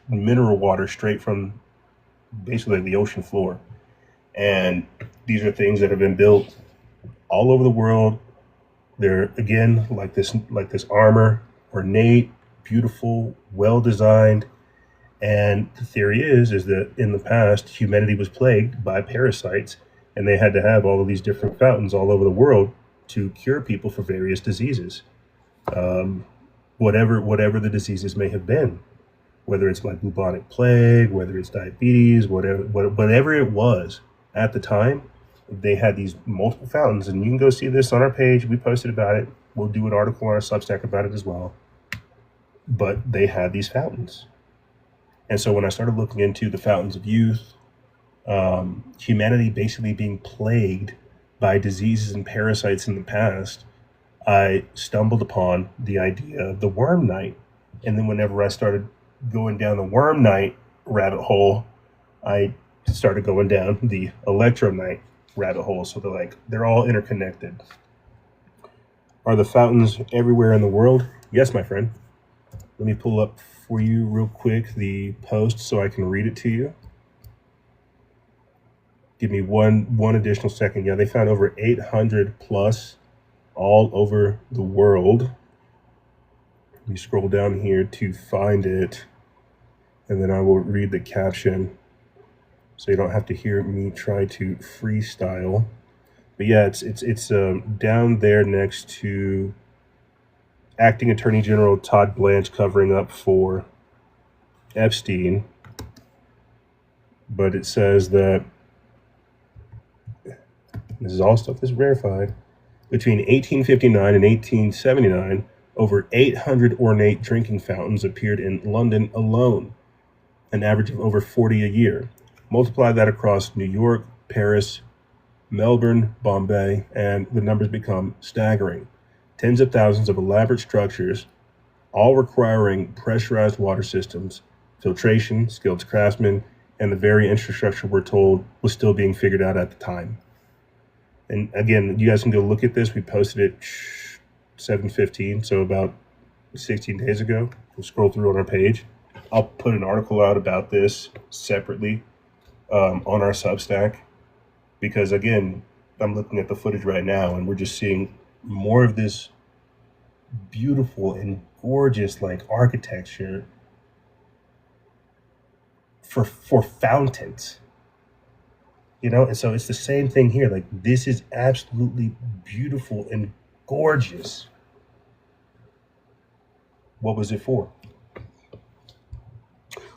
mineral water, straight from basically the ocean floor. And these are things that have been built all over the world. They're again like this armor, ornate, beautiful, well designed. And the theory is that in the past humanity was plagued by parasites, and they had to have all of these different fountains all over the world to cure people for various diseases, whatever the diseases may have been, whether it's like bubonic plague, whether it's diabetes, whatever it was at the time. They had these multiple fountains, and you can go see this on our page. We posted about it. We'll do an article on our Substack about it as well. But they had these fountains. And so when I started looking into the fountains of youth, humanity basically being plagued by diseases and parasites in the past, I stumbled upon the idea of the Worm Knight. And then whenever I started going down the Worm Knight rabbit hole, I started going down the Electro-Knight rabbit hole. So they're all interconnected. Are the fountains everywhere in the world? Yes, my friend. Let me pull up for you real quick the post so I can read it to you. Give me one additional second. Yeah, they found over 800 plus all over the world. Let me scroll down here to find it, and then I will read the caption so you don't have to hear me try to freestyle. But yeah, it's down there next to Acting Attorney General Todd Blanche covering up for Epstein. But it says that this is all stuff that's verified. Between 1859 and 1879, over 800 ornate drinking fountains appeared in London alone, an average of over 40 a year. Multiply that across New York, Paris, Melbourne, Bombay, and the numbers become staggering. Tens of thousands of elaborate structures, all requiring pressurized water systems, filtration, skilled craftsmen, and the very infrastructure we're told was still being figured out at the time. And again, you guys can go look at this. We posted it 7:15, so about 16 days ago. We'll scroll through on our page. I'll put an article out about this separately on our Substack, because again, I'm looking at the footage right now and we're just seeing more of this beautiful and gorgeous like architecture for fountains, you know. And so it's the same thing here. Like, this is absolutely beautiful and gorgeous. What was it for?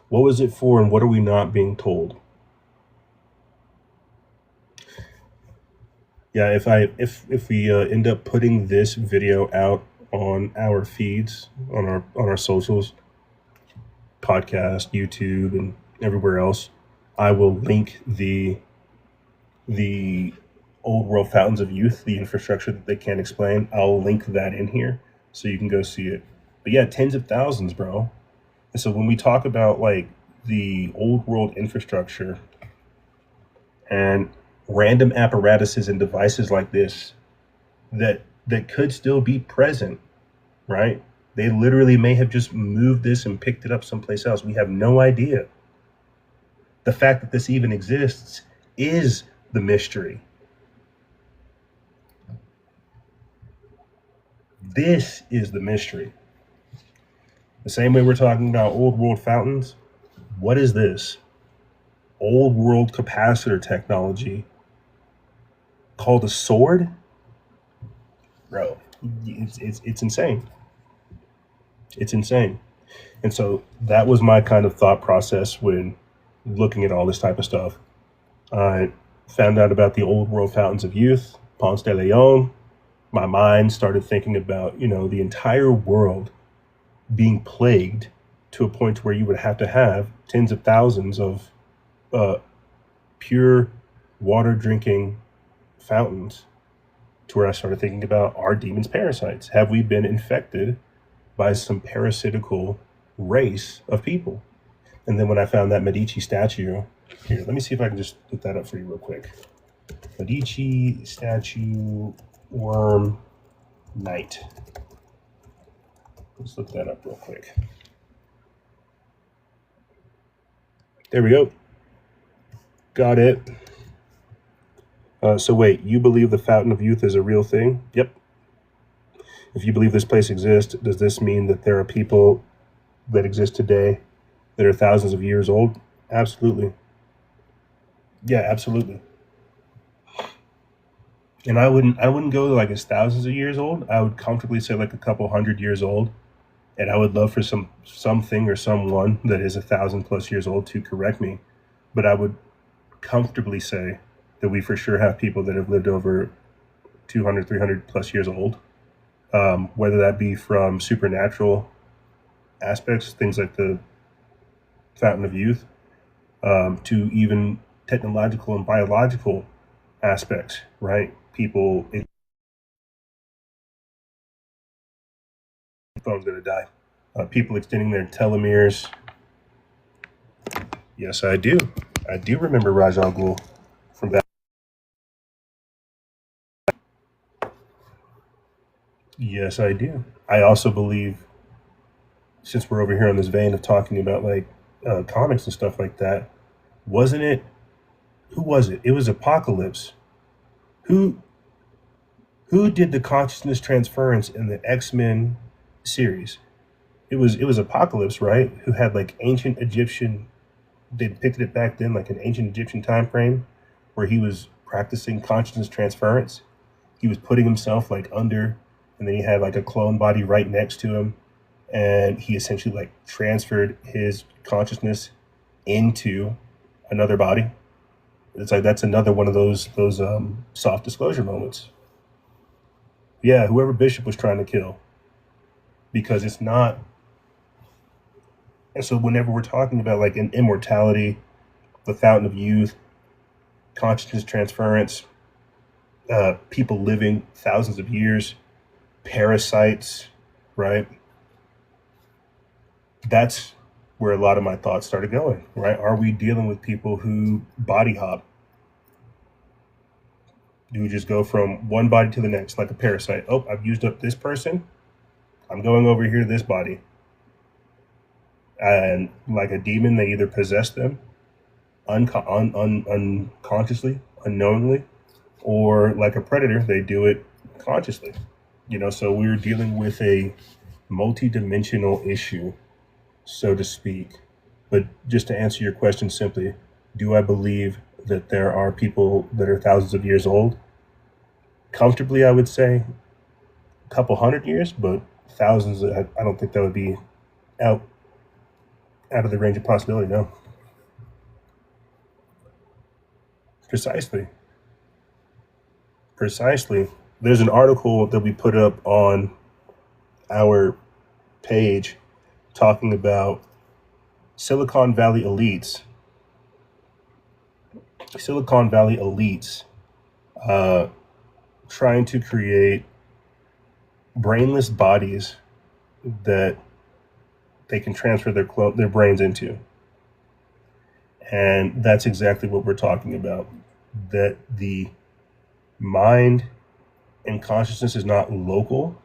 What was it for, and what are we not being told? Yeah, if we end up putting this video out on our feeds, on our socials, podcast, YouTube, and everywhere else, I will link the old world fountains of youth, the infrastructure that they can't explain. I'll link that in here so you can go see it. But yeah, tens of thousands, bro. And so when we talk about like the old world infrastructure and random apparatuses and devices like this that could still be present, right? They literally may have just moved this and picked it up someplace else. We have no idea. The fact that this even exists is the mystery. This is the mystery. The same way we're talking about old world fountains, what is this? Old world capacitor technology called a sword? Bro, it's insane. It's insane. And so that was my kind of thought process when looking at all this type of stuff. I found out about the old world fountains of youth, Ponce de Leon. My mind started thinking about, you know, the entire world being plagued to a point where you would have to have tens of thousands of pure water drinking fountains, to where I started thinking about, are demons parasites? Have we been infected by some parasitical race of people? And then when I found that Medici statue, here, let me see if I can just look that up for you real quick. Medici statue, worm, knight. Let's look that up real quick. There we go. Got it. So wait, you believe the Fountain of Youth is a real thing? Yep. If you believe this place exists, does this mean that there are people that exist today that are thousands of years old? Absolutely. Yeah, absolutely. And I wouldn't go like as thousands of years old. I would comfortably say like a couple hundred years old. And I would love for something or someone that is 1,000+ years old to correct me. But I would comfortably say that we for sure have people that have lived over 200, 300+ years old. Whether that be from supernatural aspects, things like the Fountain of Youth, to even technological and biological aspects, right? People, phone's gonna die. People extending their telomeres. Yes, I do. I do remember Raj Al Ghul from that. Yes, I do. I also believe, since we're over here on this vein of talking about like comics and stuff like that, wasn't it? Who was it? It was Apocalypse. Who did the consciousness transference in the X-Men series? It was Apocalypse, right? Who had like ancient Egyptian. They depicted it back then like an ancient Egyptian time frame, where he was practicing consciousness transference. He was putting himself like under, and then he had like a clone body right next to him, and he essentially like transferred his consciousness into another body. It's like, that's another one of those soft disclosure moments. Yeah, whoever Bishop was trying to kill, because it's not. And so whenever we're talking about like an immortality, the Fountain of Youth, consciousness transference, people living thousands of years, parasites, right? That's where a lot of my thoughts started going, right? Are we dealing with people who body hop? Do we just go from one body to the next like a parasite? Oh, I've used up this person. I'm going over here to this body. And like a demon, they either possess them unconsciously, unknowingly, or like a predator, they do it consciously. So we're dealing with a multi-dimensional issue, so to speak. But just to answer your question simply, do I believe that there are people that are thousands of years old? Comfortably, I would say a couple hundred years, but thousands, I don't think that would be out of the range of possibility, no. Precisely. There's an article that we put up on our page talking about Silicon Valley elites trying to create brainless bodies that they can transfer their brains into. And that's exactly what we're talking about, that the mind and consciousness is not local,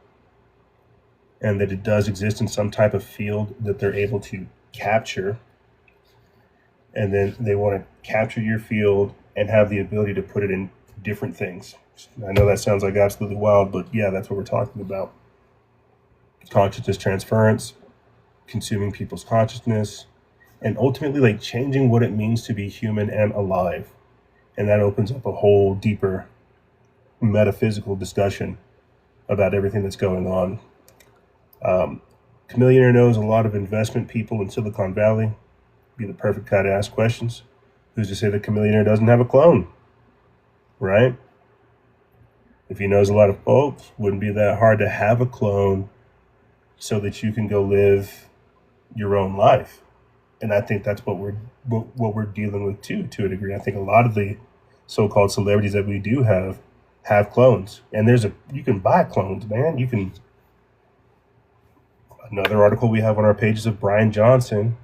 and that it does exist in some type of field that they're able to capture. And then they want to capture your field and have the ability to put it in different things. I know that sounds like absolutely wild, but yeah, that's what we're talking about. Consciousness transference, consuming people's consciousness, and ultimately like changing what it means to be human and alive. And that opens up a whole deeper metaphysical discussion about everything that's going on. Chameleonaire knows a lot of investment people in Silicon Valley. Be the perfect guy to ask questions. Who's to say that Chameleonaire doesn't have a clone, right? If he knows a lot of folks, wouldn't be that hard to have a clone so that you can go live your own life. And I think that's what we're dealing with too, to a degree. I think a lot of the so-called celebrities that we do have clones, and you can buy clones, man. You can. Another article we have on our pages of Brian Johnson,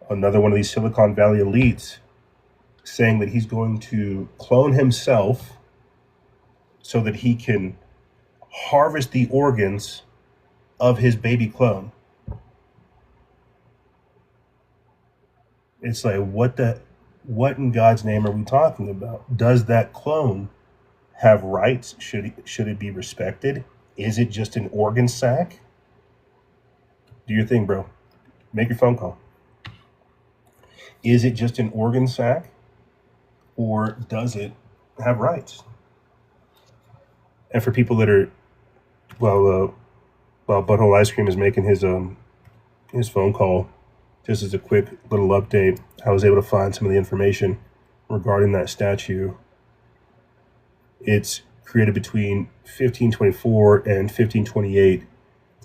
another one of these Silicon Valley elites, saying that he's going to clone himself so that he can harvest the organs of his baby clone. It's like, what in God's name are we talking about? Does that clone have rights? Should it be respected? Is it just an organ sack? Do your thing, bro. Make your phone call. Is it just an organ sack, or does it have rights? And for people that are, while Butthole Ice Cream is making his phone call, just as a quick little update, I was able to find some of the information regarding that statue. It's created between 1524 and 1528,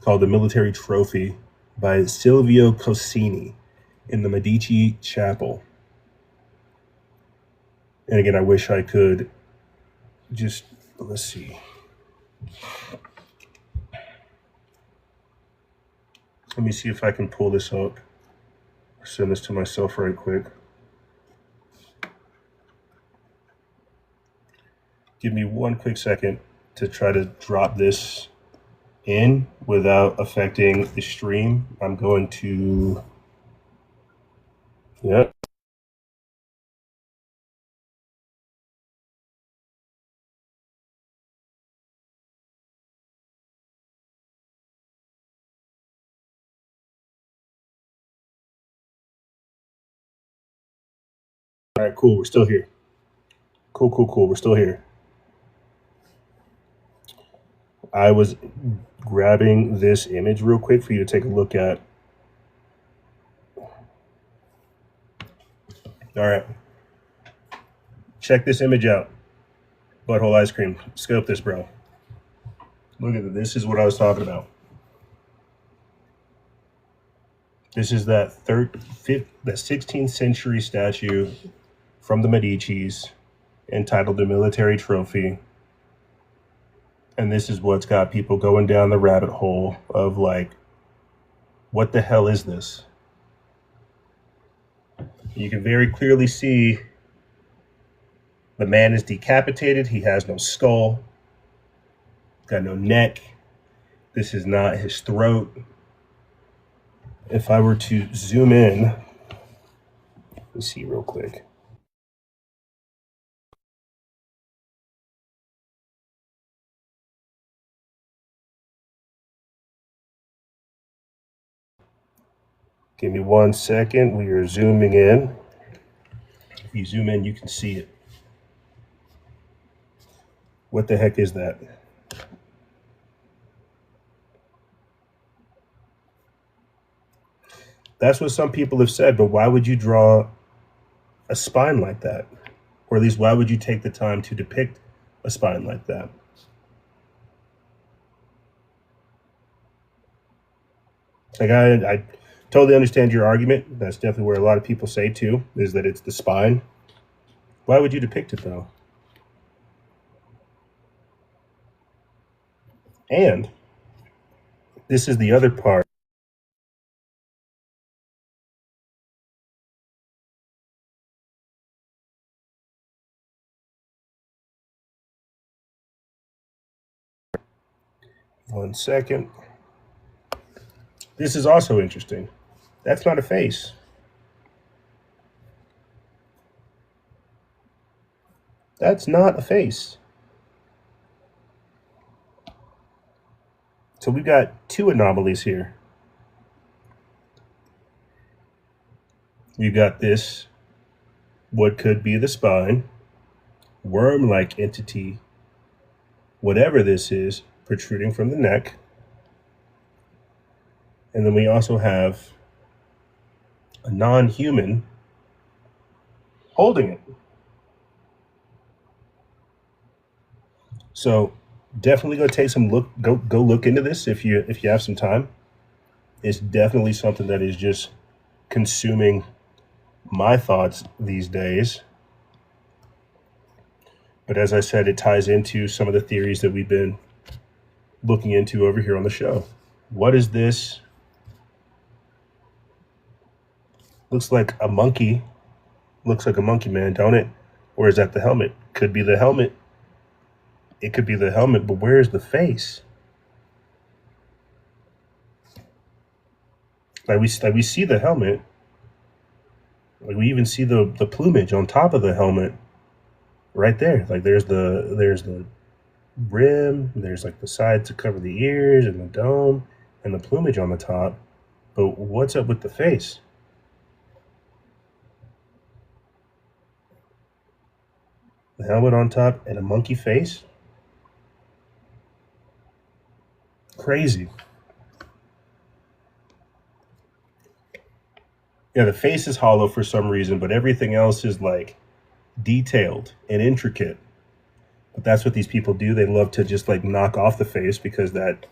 called the Military Trophy by Silvio Cosini in the Medici Chapel. And again, I wish I could just, let's see. Let me see if I can pull this up. Send this to myself right quick. Give me one quick second to try to drop this in without affecting the stream. I'm going to, yeah. All right, cool. We're still here. Cool. We're still here. I was grabbing this image real quick for you to take a look at. All right. Check this image out. Butthole Ice Cream. Scope this, bro. Look at it. This is what I was talking about. This is that 16th century statue from the Medicis entitled the Military Trophy. And this is what's got people going down the rabbit hole of like, what the hell is this? You can very clearly see the man is decapitated. He has no skull, got no neck. This is not his throat. If I were to zoom in, let's see real quick. Give me 1 second. We are zooming in. If you zoom in, you can see it. What the heck is that? That's what some people have said, but why would you draw a spine like that? Or at least why would you take the time to depict a spine like that? Like I totally understand your argument. That's definitely where a lot of people say too, is that it's the spine. Why would you depict it though? And this is the other part. One second. This is also interesting. That's not a face. That's not a face. So we've got two anomalies here. You've got this, what could be the spine, worm-like entity, whatever this is, protruding from the neck. And then we also have a non-human holding it. So definitely go take some look. Go look into this if you have some time. It's definitely something that is just consuming my thoughts these days. But as I said, it ties into some of the theories that we've been looking into over here on the show. What is this? Looks like a monkey. Looks like a monkey man, don't it? Or is that the helmet? Could be the helmet. It could be the helmet, but where's the face? Like we see the helmet. Like we even see the plumage on top of the helmet right there. Like there's the rim, there's like the sides to cover the ears and the dome and the plumage on the top. But what's up with the face? The helmet on top and a monkey face? Crazy. Yeah, the face is hollow for some reason, but everything else is like detailed and intricate. But that's what these people do. They love to just like knock off the face because that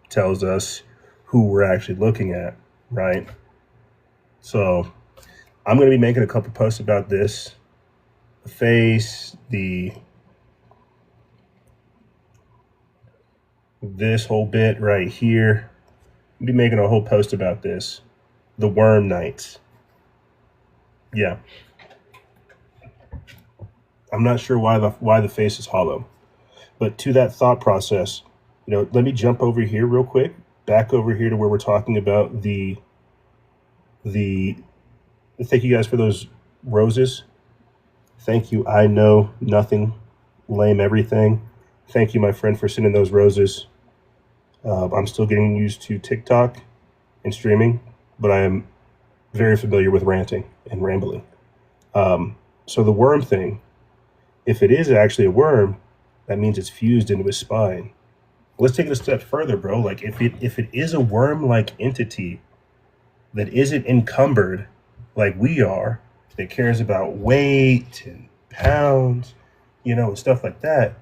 tells us who we're actually looking at, right? So I'm going to be making a couple posts about this. The face, this whole bit right here. I'll be making a whole post about this. The Worm Knights. Yeah. I'm not sure why the face is hollow. But to that thought process, let me jump over here real quick, back over here to where we're talking about the thank you guys for those roses. Thank you. I know nothing, lame everything. Thank you, my friend, for sending those roses. I'm still getting used to TikTok and streaming, but I am very familiar with ranting and rambling. So the worm thing, if it is actually a worm, that means it's fused into his spine. Let's take it a step further, bro. Like if it is a worm-like entity that isn't encumbered like we are, that cares about weight and pounds, and stuff like that,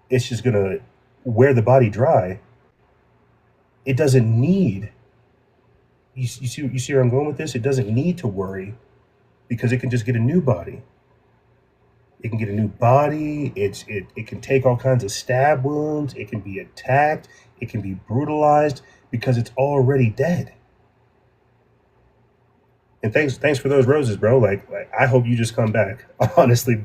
it's just gonna wear the body dry. It doesn't need. You see where I'm going with this? It doesn't need to worry because it can just get a new body. It can get a new body. It can take all kinds of stab wounds. It can be attacked. It can be brutalized because it's already dead. And thanks for those roses, bro. Like I hope you just come back. Honestly,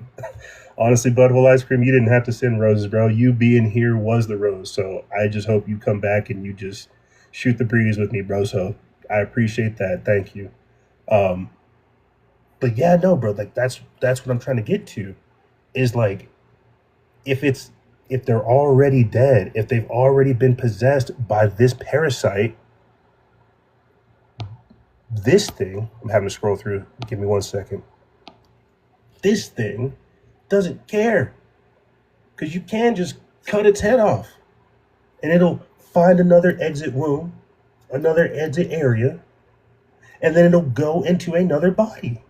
Butthole Ice Cream, you didn't have to send roses, bro. You being here was the rose. So I just hope you come back and you just shoot the breeze with me, bro. So I appreciate that. Thank you. Um, but yeah, no, bro. Like that's what I'm trying to get to. Is like if it's if they're already dead, if they've already been possessed by this parasite, this thing. I'm having to scroll through. Give me 1 second. This thing doesn't care because you can just cut its head off and it'll find another exit room, another exit area, and then it'll go into another body.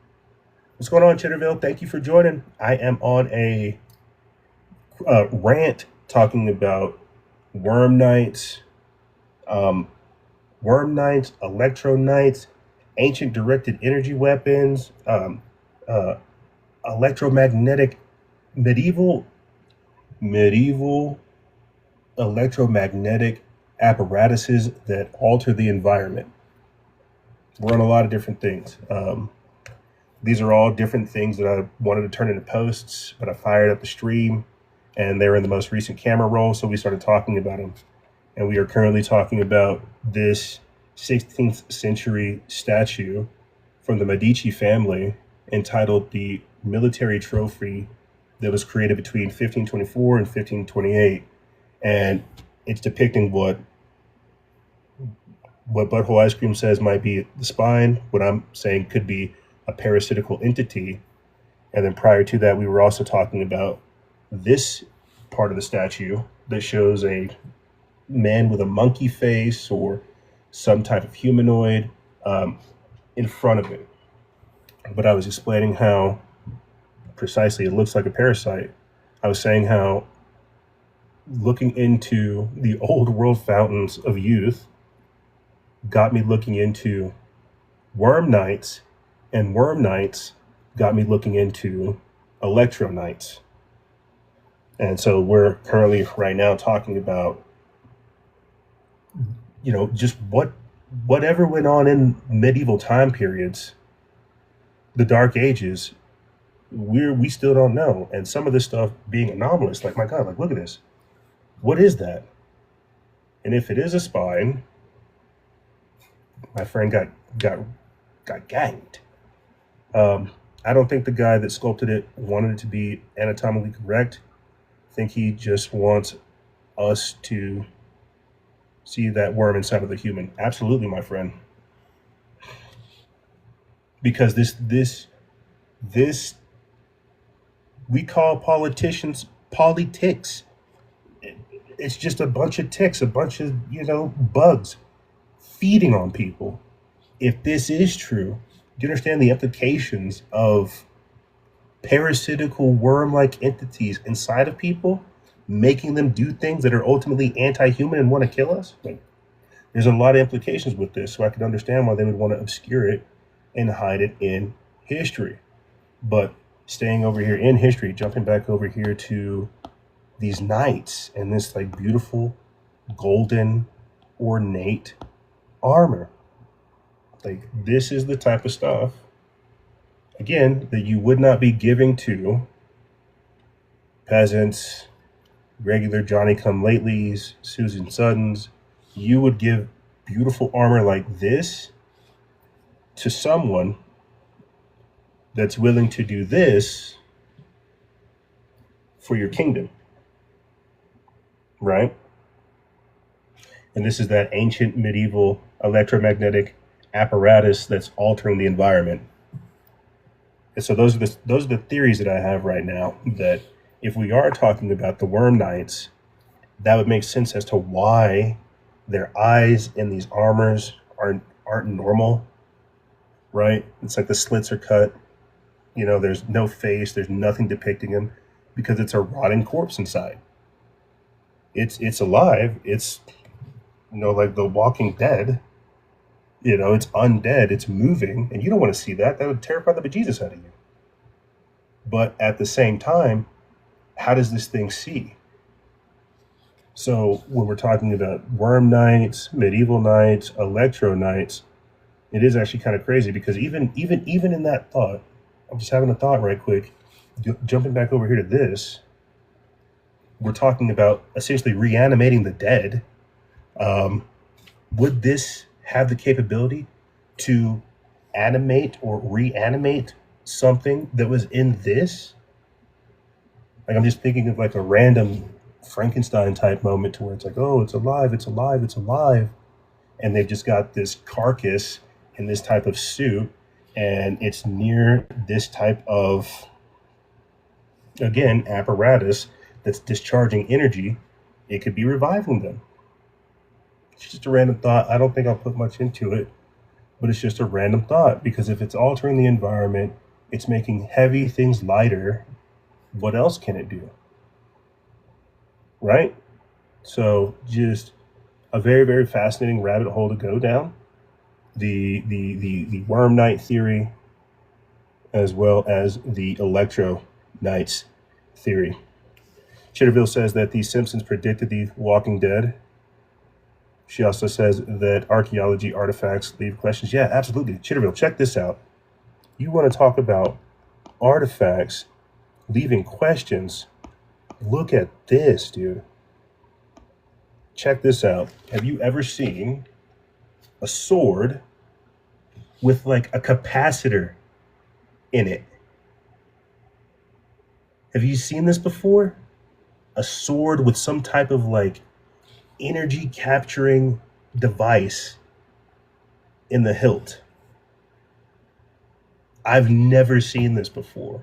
What's going on, Chitterville? Thank you for joining. I am on a rant talking about worm knights, um, Electro-Knights, ancient directed energy weapons, uh, electromagnetic, medieval electromagnetic apparatuses that alter the environment. We're on a lot of different things. These are all different things that I wanted to turn into posts, but I fired up the stream and they were in the most recent camera roll. So we started talking about them. And we are currently talking about this 16th century statue from the Medici family entitled the Military Trophy that was created between 1524 and 1528. And it's depicting what Butthole Ice Cream says might be the spine, what I'm saying could be a parasitical entity. And then prior to that, we were also talking about this part of the statue that shows a man with a monkey face or some type of humanoid in front of it. But I was explaining how precisely it looks like a parasite. I was saying how looking into the old world fountains of youth got me looking into worm knights, and worm knights got me looking into Electro-Knights. And so we're currently right now talking about, just whatever went on in medieval time periods, the Dark Ages. We still don't know, and some of this stuff being anomalous. Like, my God, like, look at this. What is that? And if it is a spine, my friend got ganked. I don't think the guy that sculpted it wanted it to be anatomically correct. I think he just wants us to see that worm inside of the human. Absolutely, my friend. Because this we call politicians politics. It's just a bunch of ticks, a bunch of bugs feeding on people. If this is true, do you understand the implications of parasitical worm-like entities inside of people, making them do things that are ultimately anti-human and want to kill us? Like, there's a lot of implications with this, so I can understand why they would want to obscure it and hide it in history. But staying over here in history, jumping back over here to these knights and this like beautiful golden ornate armor. Like, this is the type of stuff, again, that you would not be giving to peasants, regular Johnny come latelys, Susan Suttons. You would give beautiful armor like this to someone that's willing to do this for your kingdom, right? And this is that ancient medieval electromagnetic apparatus that's altering the environment. And so those are the theories that I have right now, that if we are talking about the worm knights, that would make sense as to why their eyes in these armors aren't normal, right? It's like the slits are cut. There's no face, there's nothing depicting them, because it's a rotting corpse inside. It's alive. It's like The Walking Dead. It's undead, it's moving, and you don't want to see that. That would terrify the bejesus out of you. But at the same time, how does this thing see? So when we're talking about worm knights, medieval knights, Electro-Knights, It is actually kind of crazy because even in that thought, I'm just having a thought right quick. Jumping back over here to this, we're talking about essentially reanimating the dead. Um, would this have the capability to animate or reanimate something that was in this? Like, I'm just thinking of like a random Frankenstein type moment to where it's like, oh, it's alive, it's alive, it's alive. And they've just got this carcass in this type of suit, and it's near this type of, again, apparatus that's discharging energy. It could be reviving them. It's just a random thought. I don't think I'll put much into it, but it's just a random thought because if it's altering the environment, it's making heavy things lighter. What else can it do? Right? So just a very, very fascinating rabbit hole to go down. The Worm Knight theory, as well as the Electro-Knights theory. Chitterville says that the Simpsons predicted the Walking Dead. She also says that archaeology artifacts leave questions. Yeah, absolutely. Chitterville, check this out. You want to talk about artifacts leaving questions? Look at this, dude. Check this out. Have you ever seen a sword with like a capacitor in it? Have you seen this before? A sword with some type of like energy capturing device in the hilt. I've never seen this before.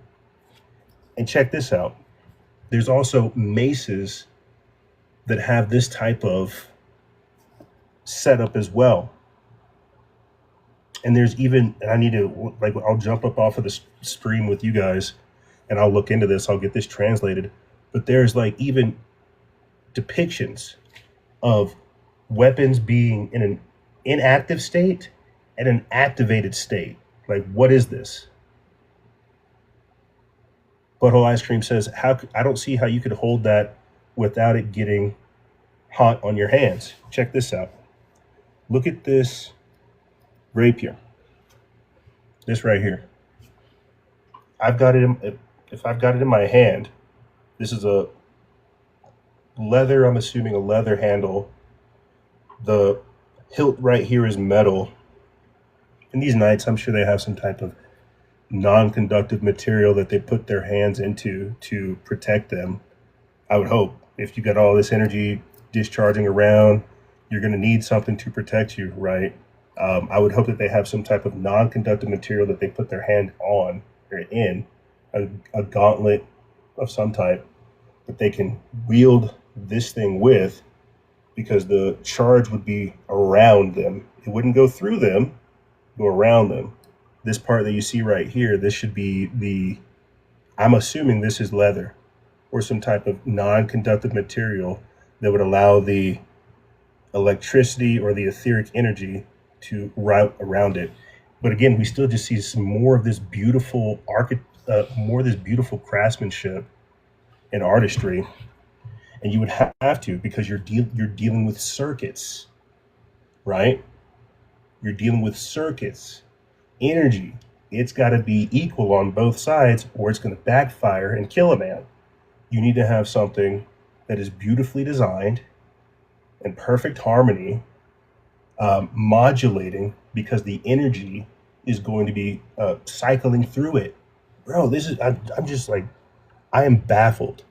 And check this out. There's also maces that have this type of setup as well. And there's even, and I need to, like, I'll jump up off of the stream with you guys and I'll look into this. I'll get this translated. But there's like even depictions of weapons being in an inactive state and an activated state. Like, what is this? Butthole Ice Cream says, "How? I don't see how you could hold that without it getting hot on your hands." Check this out. Look at this rapier. This right here. I've got it. If I've got it in my hand, this is a leather. I'm assuming a leather handle. The hilt right here is metal. And these knights, I'm sure they have some type of non-conductive material that they put their hands into to protect them. I would hope. If you got all this energy discharging around, you're going to need something to protect you, right? I would hope that they have some type of non-conductive material that they put their hand on or in, a gauntlet of some type that they can wield this thing with, because the charge would be around them. It wouldn't go through them, go around them. This part that you see right here, this should be the, I'm assuming this is leather or some type of non-conductive material that would allow the electricity or the etheric energy to route around it. But again, we still just see some more of this beautiful more of this beautiful craftsmanship and artistry. And you would have to, because you're dealing with circuits, right? You're dealing with circuits. Energy, it's got to be equal on both sides or it's going to backfire and kill a man. You need to have something that is beautifully designed in perfect harmony, modulating, because the energy is going to be cycling through it. Bro, this is, I'm just like, I am baffled.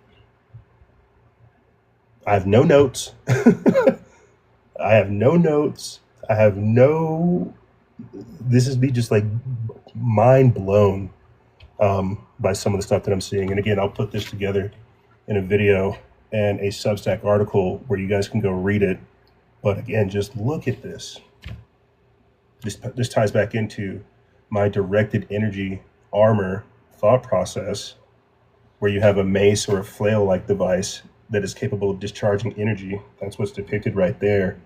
I have no notes. I have no notes. I have no, this is me just like mind blown by some of the stuff that I'm seeing. And again, I'll put this together in a video and a Substack article where you guys can go read it. But again, just look at this. This ties back into my directed energy armor thought process, where you have a mace or a flail-like device that is capable of discharging energy. That's what's depicted right there.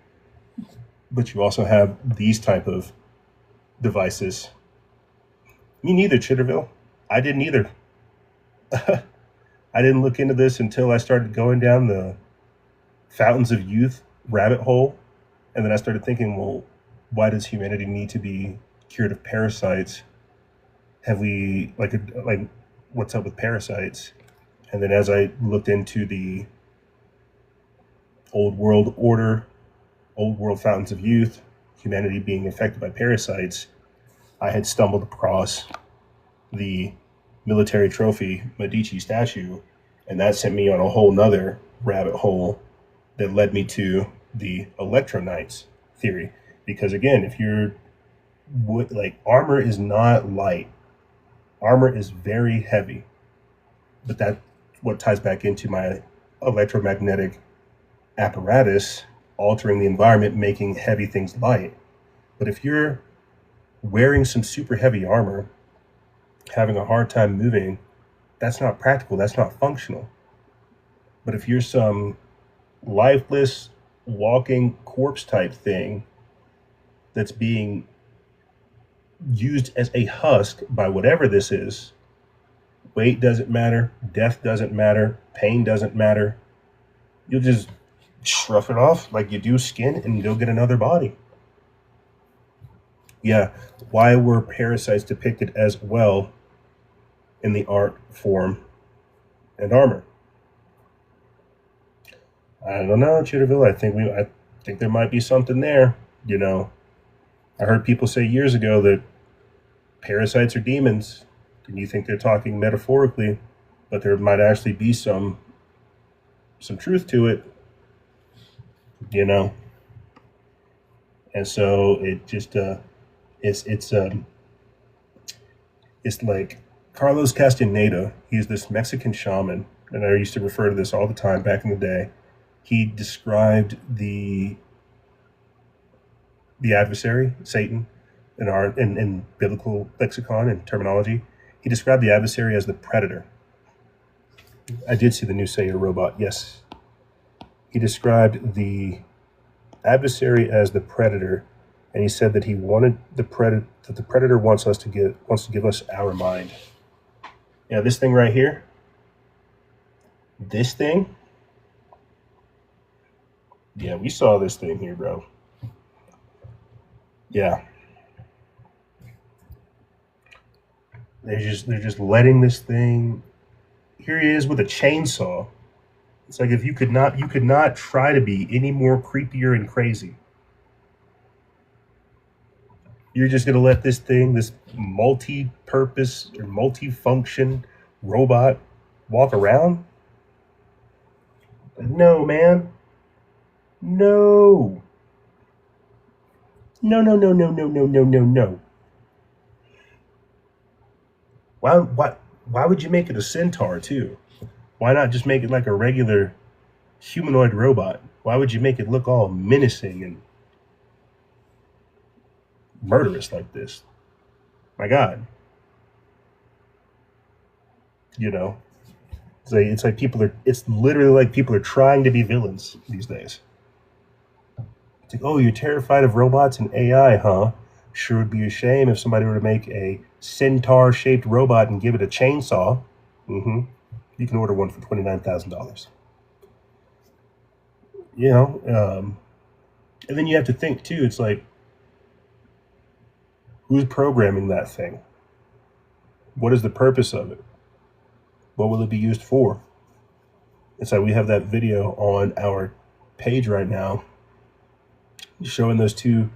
But you also have these type of devices. Me neither, Chitterville. I didn't either. I didn't look into this until I started going down the Fountains of Youth rabbit hole. And then I started thinking, well, why does humanity need to be cured of parasites? Have we like what's up with parasites? And then as I looked into the old world order, old world fountains of youth, humanity being affected by parasites, I had stumbled across the military trophy Medici statue, and that sent me on a whole nother rabbit hole that led me to the Electro-Knights theory. Because again, if you're like, armor is not light, armor is very heavy, but that's what ties back into my electromagnetic apparatus altering the environment, making heavy things light. But if you're wearing some super heavy armor, having a hard time moving, that's not practical, that's not functional. But if you're some lifeless, walking corpse type thing that's being used as a husk by whatever this is, weight doesn't matter, death doesn't matter, pain doesn't matter. You'll just rough it off like you do skin and go get another body. Yeah, why were parasites depicted as well in the art form and armor? I don't know, Chitterville. I think there might be something there. You know, I heard people say years ago that parasites are demons, and you think they're talking metaphorically, but there might actually be some truth to it. You know, and so it just it's like Carlos Castaneda. He's this Mexican shaman, and I used to refer to this all the time back in the day. He described the adversary, Satan, in biblical lexicon and terminology. He described the adversary as the predator. I did see the new Say Your Robot. Yes, he described the adversary as the predator, and he said that he wanted the predator wants to give us our mind. Yeah, this thing right here. This thing. Yeah, we saw this thing here, bro. Yeah. They're just letting this thing. Here he is with a chainsaw. It's like if you could not try to be any more creepier and crazy. You're just gonna let this thing, this multi-purpose or multi-function robot, walk around? No, man. No. No, no, no, no, no, no, no, no, no. Why would you make it a centaur too? Why not just make it like a regular humanoid robot? Why would you make it look all menacing and murderous like this? My God. You know, it's like it's literally like people are trying to be villains these days. It's like, oh, you're terrified of robots and AI, huh? Sure would be a shame if somebody were to make a centaur-shaped robot and give it a chainsaw. Mm-hmm. You can order one for $29,000. You know, and then you have to think too. It's like, who's programming that thing? What is the purpose of it? What will it be used for? It's like we have that video on our page right now showing those two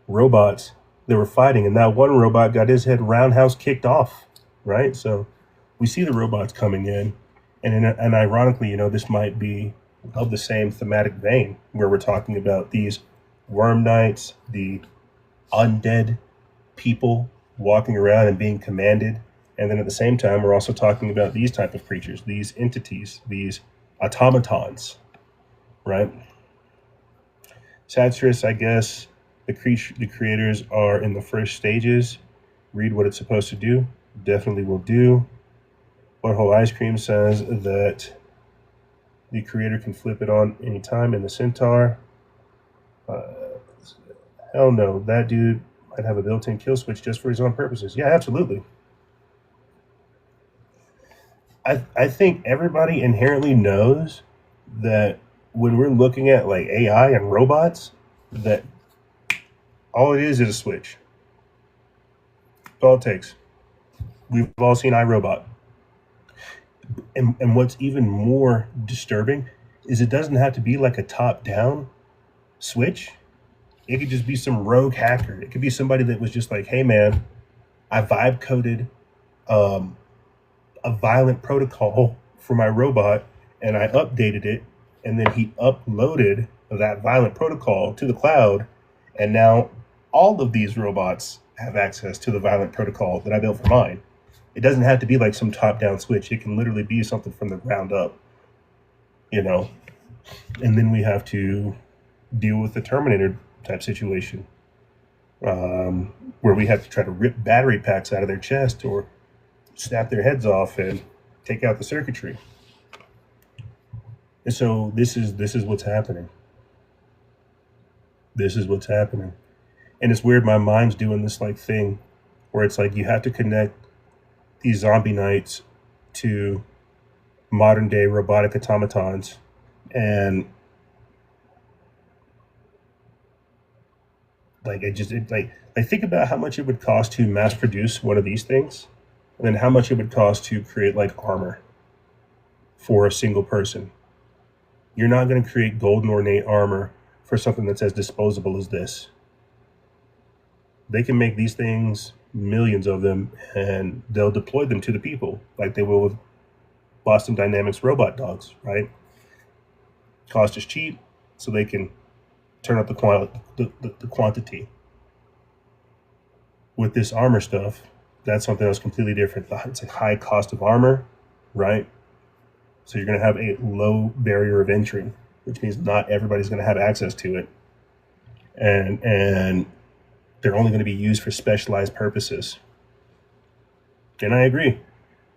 robots that were fighting, and that one robot got his head roundhouse kicked off, right? So we see the robots coming in, and ironically, you know, this might be of the same thematic vein where we're talking about these worm knights, the undead people walking around and being commanded. And then at the same time, we're also talking about these type of creatures, these entities, these automatons, right? Satyrus, I guess, the creators are in the first stages. Read what it's supposed to do. Definitely will do. Butthole Ice Cream says that the creator can flip it on anytime in the centaur. Hell no, that dude might have a built-in kill switch just for his own purposes. Yeah, absolutely. I think everybody inherently knows that when we're looking at like AI and robots, that All it is a switch. That's all it takes. We've all seen iRobot. And what's even more disturbing is it doesn't have to be like a top-down switch. It could just be some rogue hacker. It could be somebody that was just like, hey, man, I vibe coded a violent protocol for my robot, and I updated it, and then he uploaded that violent protocol to the cloud, and now all of these robots have access to the violent protocol that I built for mine. It doesn't have to be like some top-down switch. It can literally be something from the ground up, you know. And then we have to deal with the Terminator type situation, where we have to try to rip battery packs out of their chest or snap their heads off and take out the circuitry. And so this is what's happening. This is what's happening. And it's weird, my mind's doing this like thing where it's like you have to connect these zombie knights to modern day robotic automatons, and like I think about how much it would cost to mass produce one of these things, and then how much it would cost to create like armor for a single person. You're not going to create golden ornate armor for something that's as disposable as this. They can make these things, millions of them, and they'll deploy them to the people like they will with Boston Dynamics robot dogs, right? Cost is cheap, so they can turn up the quantity. With this armor stuff, that's something else completely different. It's a high cost of armor, right? So you're going to have a low barrier of entry, which means not everybody's going to have access to it. And they're only going to be used for specialized purposes. And I agree,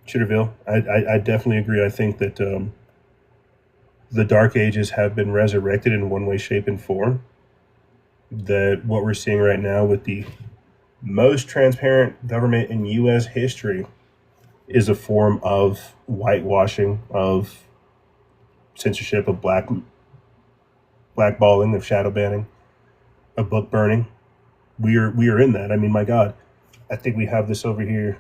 Chitterville. I definitely agree. I think that the Dark Ages have been resurrected in one way, shape, and form. That what we're seeing right now with the most transparent government in U.S. history is a form of whitewashing, of censorship, of blackballing, of shadow banning, of book burning. We are in that. I mean, my God, I think we have this over here.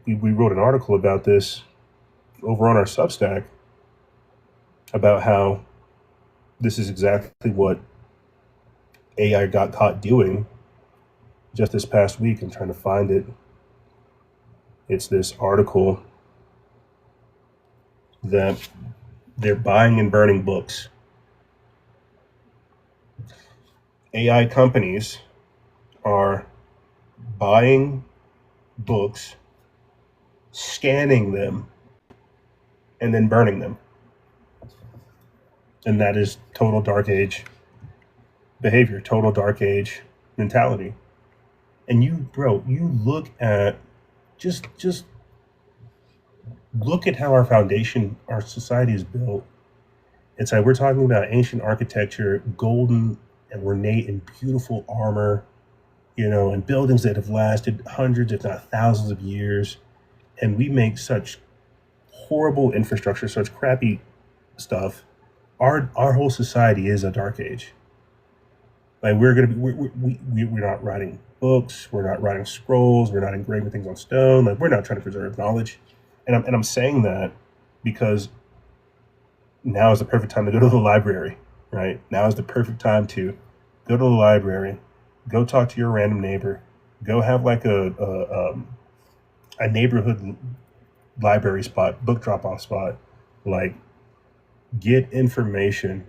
We wrote an article about this over on our Substack about how this is exactly what AI got caught doing just this past week. I'm trying to find it. It's this article that they're buying and burning books. AI companies are buying books, scanning them, and then burning them. And that is total Dark Age behavior, total Dark Age mentality. And you look at just look at how our foundation, our society is built. It's like we're talking about ancient architecture, golden and ornate and beautiful armor, and buildings that have lasted hundreds, if not thousands of years. And we make such horrible infrastructure, such crappy stuff. Our whole society is a Dark Age. Like we're not writing books, we're not writing scrolls, we're not engraving things on stone. Like we're not trying to preserve knowledge. And I'm saying that because now is the perfect time to go to the library, right? Now is the perfect time to go to the library, go talk to your random neighbor, go have like a neighborhood library spot, book drop-off spot, like get information,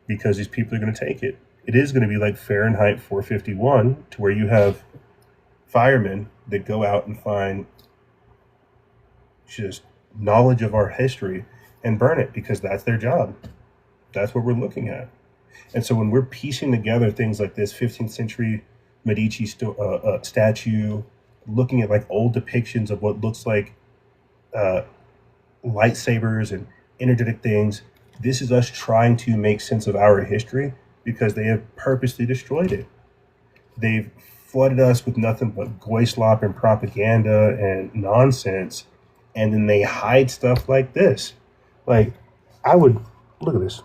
because these people are going to take it. It is going to be like Fahrenheit 451, to where you have firemen that go out and find just knowledge of our history and burn it, because that's their job. That's what we're looking at. And so when we're piecing together things like this 15th century Medici statue, looking at like old depictions of what looks like lightsabers and energetic things, this is us trying to make sense of our history, because they have purposely destroyed it. They've flooded us with nothing but goy slop and propaganda and nonsense, and then they hide stuff like this. Like, look at this.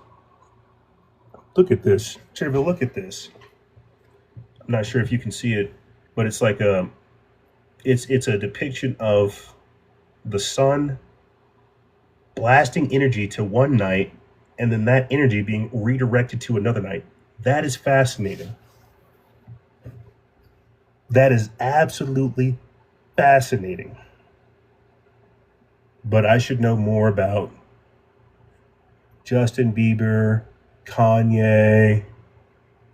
Look at this. Cherville, look at this. I'm not sure if you can see it, but it's like it's a depiction of the sun blasting energy to one night and then that energy being redirected to another night. That is fascinating. That is absolutely fascinating. But I should know more about Justin Bieber, Kanye,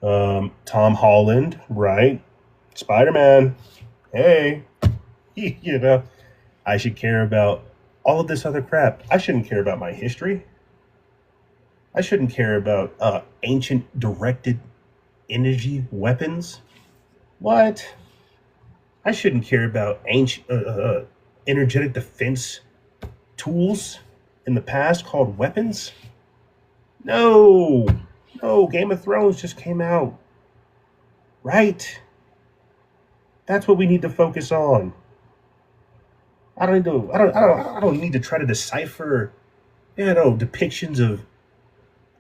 Tom Holland, right? Spider-Man. Hey, you know, I should care about all of this other crap. I shouldn't care about my history. I shouldn't care about ancient directed energy weapons. What? I shouldn't care about ancient energetic defense tools in the past called weapons. No, no. Game of Thrones just came out, right? That's what we need to focus on. I don't need to. I don't need to try to decipher, depictions of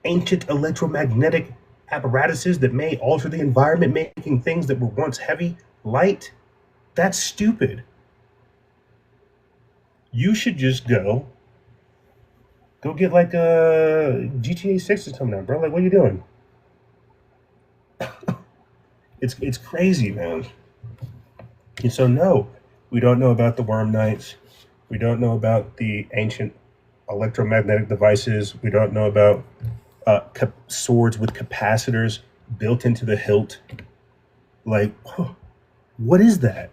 ancient electromagnetic apparatuses that may alter the environment, making things that were once heavy light. That's stupid. You should just go get like a GTA 6 is coming out, bro. Like, what are you doing? It's crazy, man. And so no, we don't know about the Worm Knights. We don't know about the ancient electromagnetic devices. We don't know about swords with capacitors built into the hilt. Like, what is that?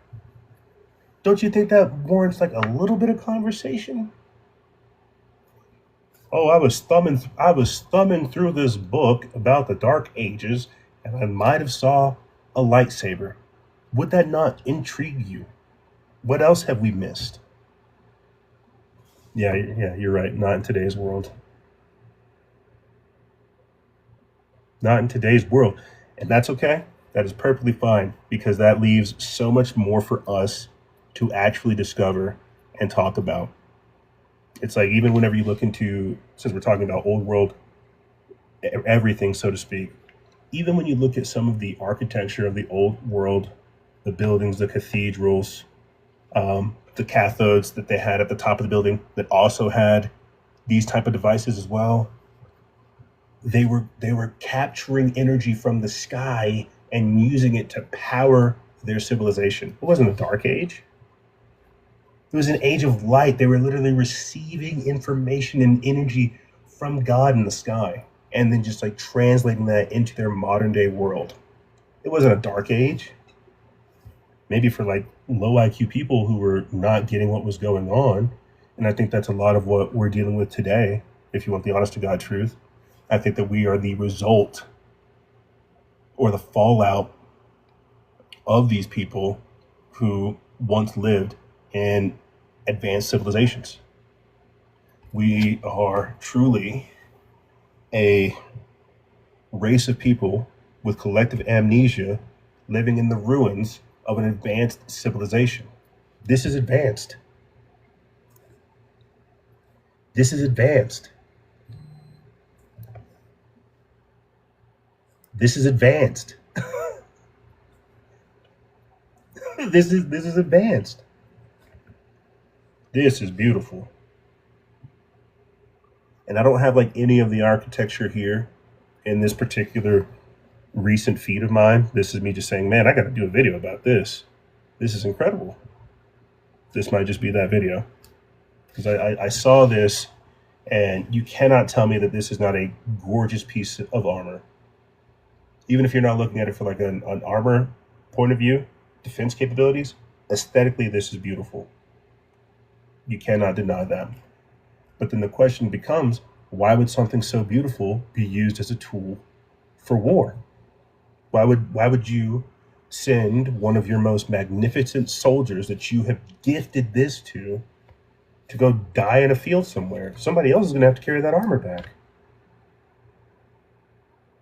Don't you think that warrants like a little bit of conversation? Oh, I was thumbing through this book about the Dark Ages, and I might have saw a lightsaber. Would that not intrigue you? What else have we missed? Yeah, you're right. Not in today's world. Not in today's world. And that's okay. That is perfectly fine because that leaves so much more for us to actually discover and talk about. It's like even whenever you look into, since we're talking about old world, everything, so to speak, even when you look at some of the architecture of the old world, the buildings, the cathedrals, the cathodes that they had at the top of the building that also had these type of devices as well, they were capturing energy from the sky and using it to power their civilization. It wasn't a dark age. It was an age of light. They were literally receiving information and energy from God in the sky and then just like translating that into their modern day world. It wasn't a dark age. Maybe for like low IQ people who were not getting what was going on. And I think that's a lot of what we're dealing with today, if you want the honest to God truth. I think that we are the result or the fallout of these people who once lived in advanced civilizations. We are truly a race of people with collective amnesia living in the ruins of an advanced civilization. This is advanced. This is advanced. This is advanced. This is advanced. This is beautiful. And I don't have like any of the architecture here in this particular recent feed of mine. This is me just saying, man, I got to do a video about this. This is incredible. This might just be that video because I saw this, and you cannot tell me that this is not a gorgeous piece of armor. Even if you're not looking at it for like an armor point of view, defense capabilities, aesthetically, this is beautiful. You cannot deny that. But then the question becomes, why would something so beautiful be used as a tool for war? Why would you send one of your most magnificent soldiers that you have gifted this to go die in a field somewhere? Somebody else is going to have to carry that armor back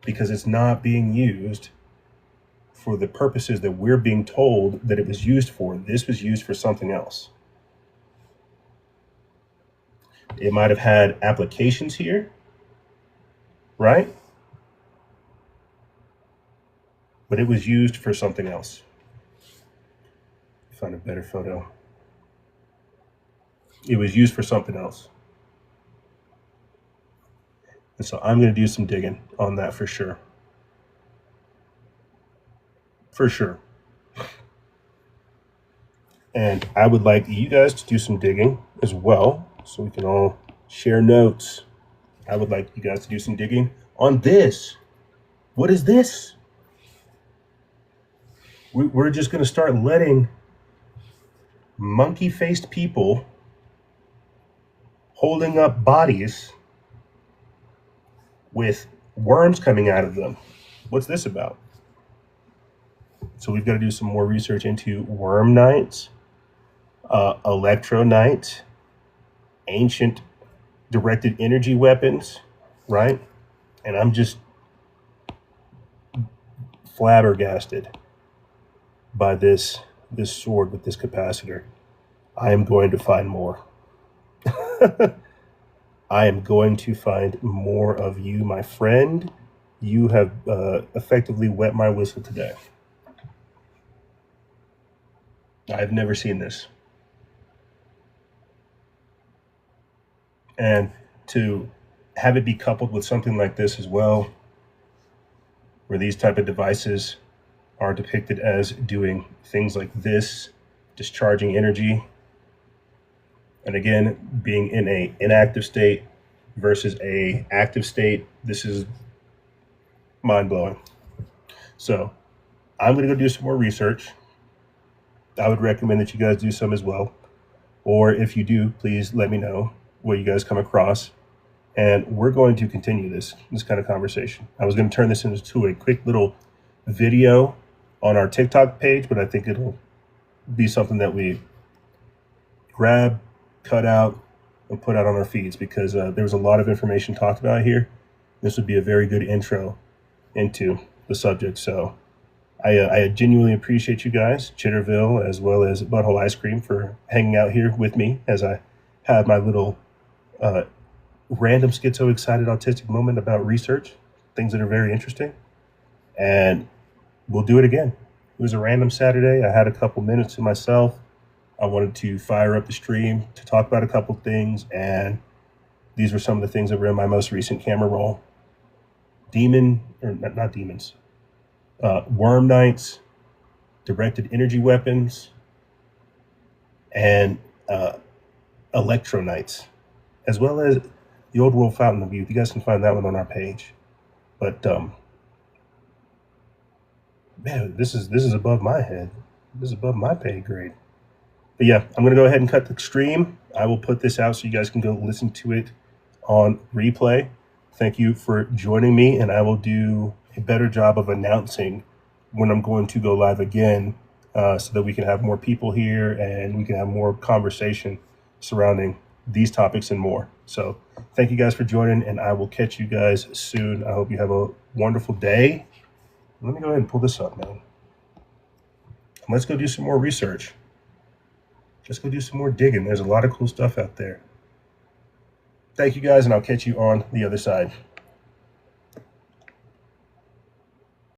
because it's not being used for the purposes that we're being told that it was used for. This was used for something else. It might have had applications here, right? but it was used for something else. Find a better photo. It was used for something else. And so I'm going to do some digging on that for sure. For sure. And I would like you guys to do some digging as well, so we can all share notes. I would like you guys to do some digging on this. What is this? We're just going to start letting monkey-faced people holding up bodies with worms coming out of them. What's this about? So we've got to do some more research into Remnants, Electro-Knights, ancient directed energy weapons, right? And I'm just flabbergasted by this sword with this capacitor. I am going to find more. I am going to find more of you, my friend. You have effectively wet my whistle today. I've never seen this. And to have it be coupled with something like this as well, where these type of devices are depicted as doing things like this, discharging energy, and again, being in a inactive state versus a active state, this is mind-blowing. So I'm going to go do some more research. I would recommend that you guys do some as well. Or if you do, please let me know what you guys come across. And we're going to continue this kind of conversation. I was going to turn this into a quick little video on our TikTok page, but I think it'll be something that we grab, cut out, and put out on our feeds, because there was a lot of information talked about here. This would be a very good intro into the subject. So I genuinely appreciate you guys, Chitterville, as well as Butthole Ice Cream, for hanging out here with me as I have my little random schizo excited autistic moment about research, things that are very interesting. And we'll do it again. It was a random Saturday. I had a couple minutes to myself. I wanted to fire up the stream to talk about a couple things, and these were some of the things that were in my most recent camera roll. Worm Knights, directed energy weapons, and Electro-Knights, as well as the Old World Fountain of Youth. You guys can find that one on our page. But man, this is above my head. This is above my pay grade. But yeah, I'm going to go ahead and cut the stream. I will put this out so you guys can go listen to it on replay. Thank you for joining me, and I will do a better job of announcing when I'm going to go live again, so that we can have more people here and we can have more conversation surrounding these topics and more. So thank you guys for joining, and I will catch you guys soon. I hope you have a wonderful day. Let me go ahead and pull this up, man. Let's go do some more research. Let's go do some more digging. There's a lot of cool stuff out there. Thank you guys, and I'll catch you on the other side.